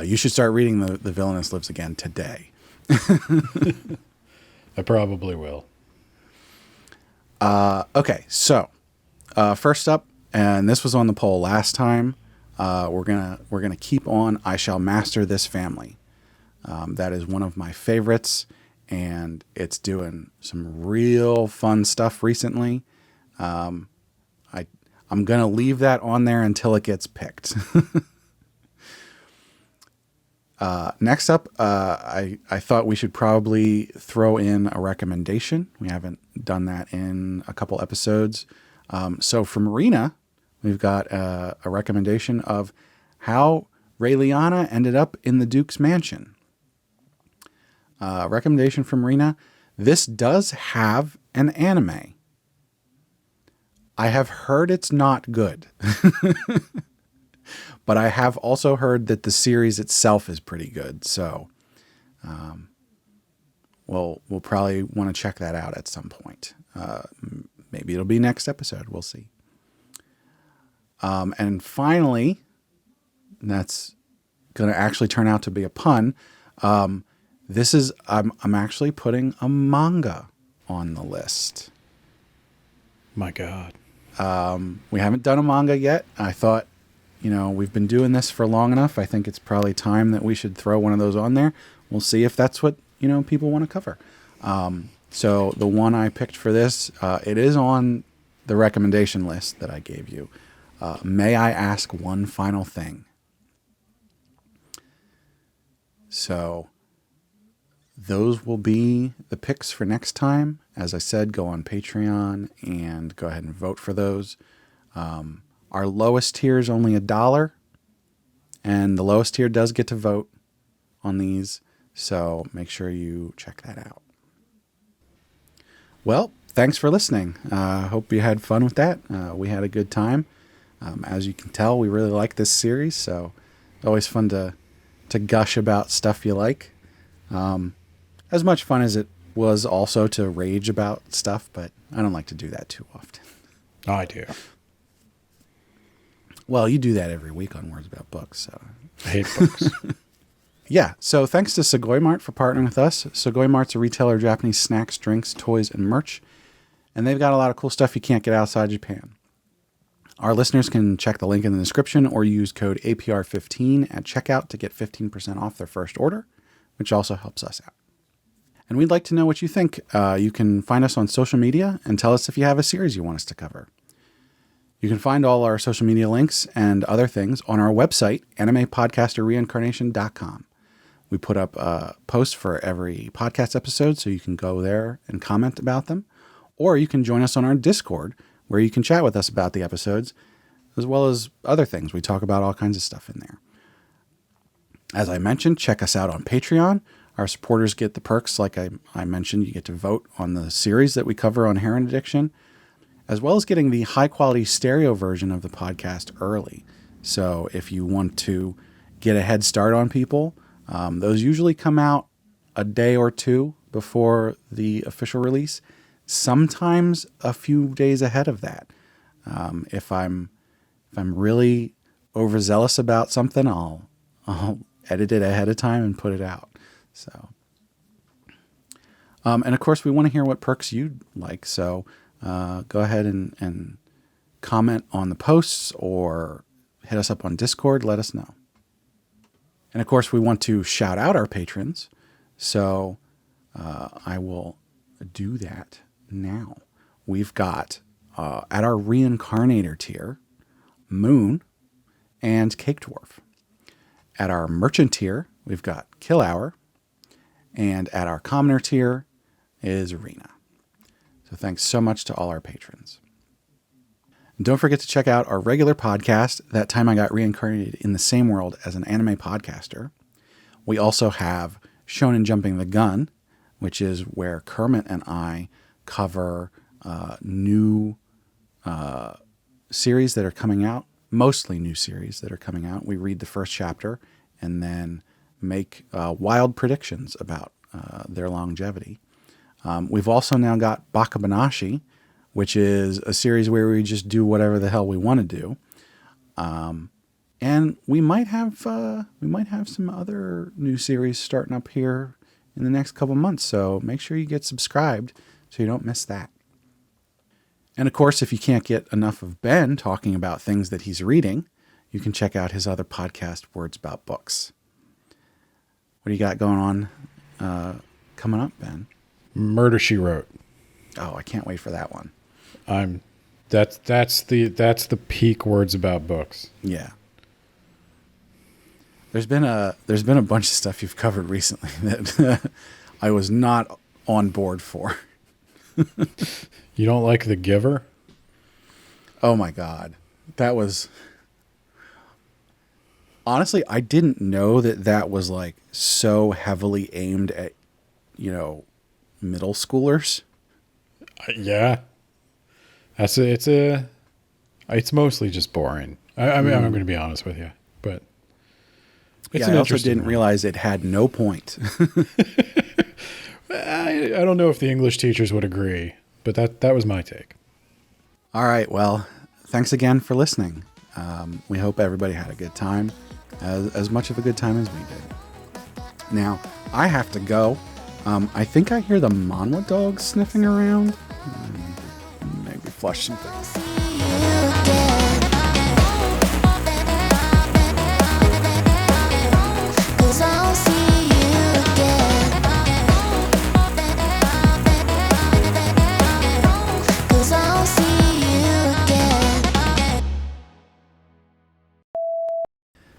You should start reading the Villainess Lives Again today. I probably will. Okay, so first up, and this was on the poll last time. We're gonna keep on I Shall Master This Family. That is one of my favorites, and it's doing some real fun stuff recently. I'm gonna leave that on there until it gets picked. Next up, I thought we should probably throw in a recommendation. We haven't done that in a couple episodes. So for Marina, we've got a recommendation of how Ray Liotta ended up in the Duke's mansion. Recommendation from Marina. This does have an anime. I have heard it's not good. But I have also heard that the series itself is pretty good. So we'll probably want to check that out at some point. Maybe it'll be next episode. We'll see. And finally, that's going to actually turn out to be a pun. I'm actually putting a manga on the list. My God. We haven't done a manga yet. I thought, we've been doing this for long enough. I think it's probably time that we should throw one of those on there. We'll see if that's what, people want to cover. So the one I picked for this, it is on the recommendation list that I gave you. May I ask one final thing? So those will be the picks for next time. As I said, go on Patreon and go ahead and vote for those. Our lowest tier is only $1, and the lowest tier does get to vote on these, so make sure you check that out. Well, thanks for listening. Hope you had fun with that. We had a good time. As you can tell, we really like this series, so it's always fun to gush about stuff you like. As much fun as it was also to rage about stuff, but I don't like to do that too often. I do. Well, you do that every week on Words About Books. So. I hate books. Yeah, so thanks to Sugoi Mart for partnering with us. Sugoi Mart's a retailer of Japanese snacks, drinks, toys, and merch. And they've got a lot of cool stuff you can't get outside Japan. Our listeners can check the link in the description or use code APR15 at checkout to get 15% off their first order, which also helps us out. And we'd like to know what you think. You can find us on social media and tell us if you have a series you want us to cover. You can find all our social media links and other things on our website, animepodcasterreincarnation.com. We put up posts for every podcast episode, so you can go there and comment about them. Or you can join us on our Discord, where you can chat with us about the episodes, as well as other things. We talk about all kinds of stuff in there. As I mentioned, check us out on Patreon. Our supporters get the perks, like I mentioned. You get to vote on the series that we cover on Heroine Addiction, as well as getting the high-quality stereo version of the podcast early. So if you want to get a head start on people, those usually come out a day or two before the official release, sometimes a few days ahead of that. If I'm really overzealous about something, I'll edit it ahead of time and put it out. So, and of course, we want to hear what perks you'd like. So go ahead and comment on the posts or hit us up on Discord. Let us know. And of course, we want to shout out our patrons. So I will do that now. We've got, at our Reincarnator tier, Moon and Cake Dwarf. At our Merchant tier, we've got Kill Hour. And at our Commoner tier is Arena. So thanks so much to all our patrons. And don't forget to check out our regular podcast, That Time I Got Reincarnated in the Same World as an Anime Podcaster. We also have Shonen Jumping the Gun, which is where Kermit and I cover new series that are coming out, mostly new series that are coming out. We read the first chapter and then make wild predictions about their longevity. We've also now got Bakabanashi, which is a series where we just do whatever the hell we want to do. And we might have some other new series starting up here in the next couple months. So make sure you get subscribed so you don't miss that. And of course, if you can't get enough of Ben talking about things that he's reading, you can check out his other podcast, Words About Books. What do you got going on coming up, Ben? Murder, She Wrote. Oh, I can't wait for that one. That's the peak Words About Books. Yeah. There's been a bunch of stuff you've covered recently that I was not on board for. You don't like The Giver? Oh my God. That was... Honestly, I didn't know that was like so heavily aimed at, middle schoolers. Yeah. It's mostly just boring. I mean, I'm going to be honest with you, but it's I also didn't realize it had no point. I don't know if the English teachers would agree, but that was my take. All right. Well, thanks again for listening. We hope everybody had a good time, as much of a good time as we did. Now, I have to go. I think I hear the manhwa dog sniffing around. Maybe flush some things.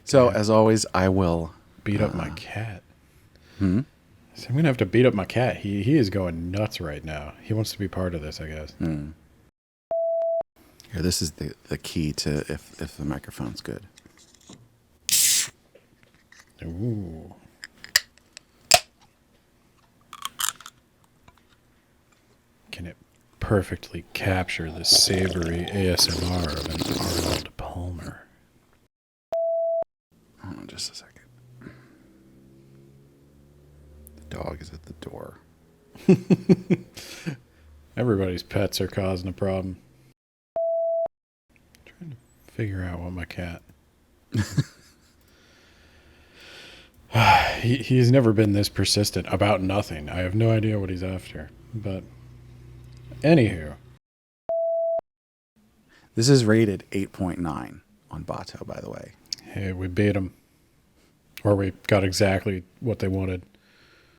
So, as always, I will... Beat up my cat. So I'm going to have to beat up my cat. He is going nuts right now. He wants to be part of this, I guess. Here, this is the key to if the microphone's good. Ooh. Can it perfectly capture the savory ASMR of an Arnold Palmer? Hold on just a second. The dog is at the door. Everybody's pets are causing a problem. I'm trying to figure out what my cat... He's never been this persistent about nothing. I have no idea what he's after. But anywho. This is rated 8.9 on Bento, by the way. Hey, we beat him. Or we got exactly what they wanted.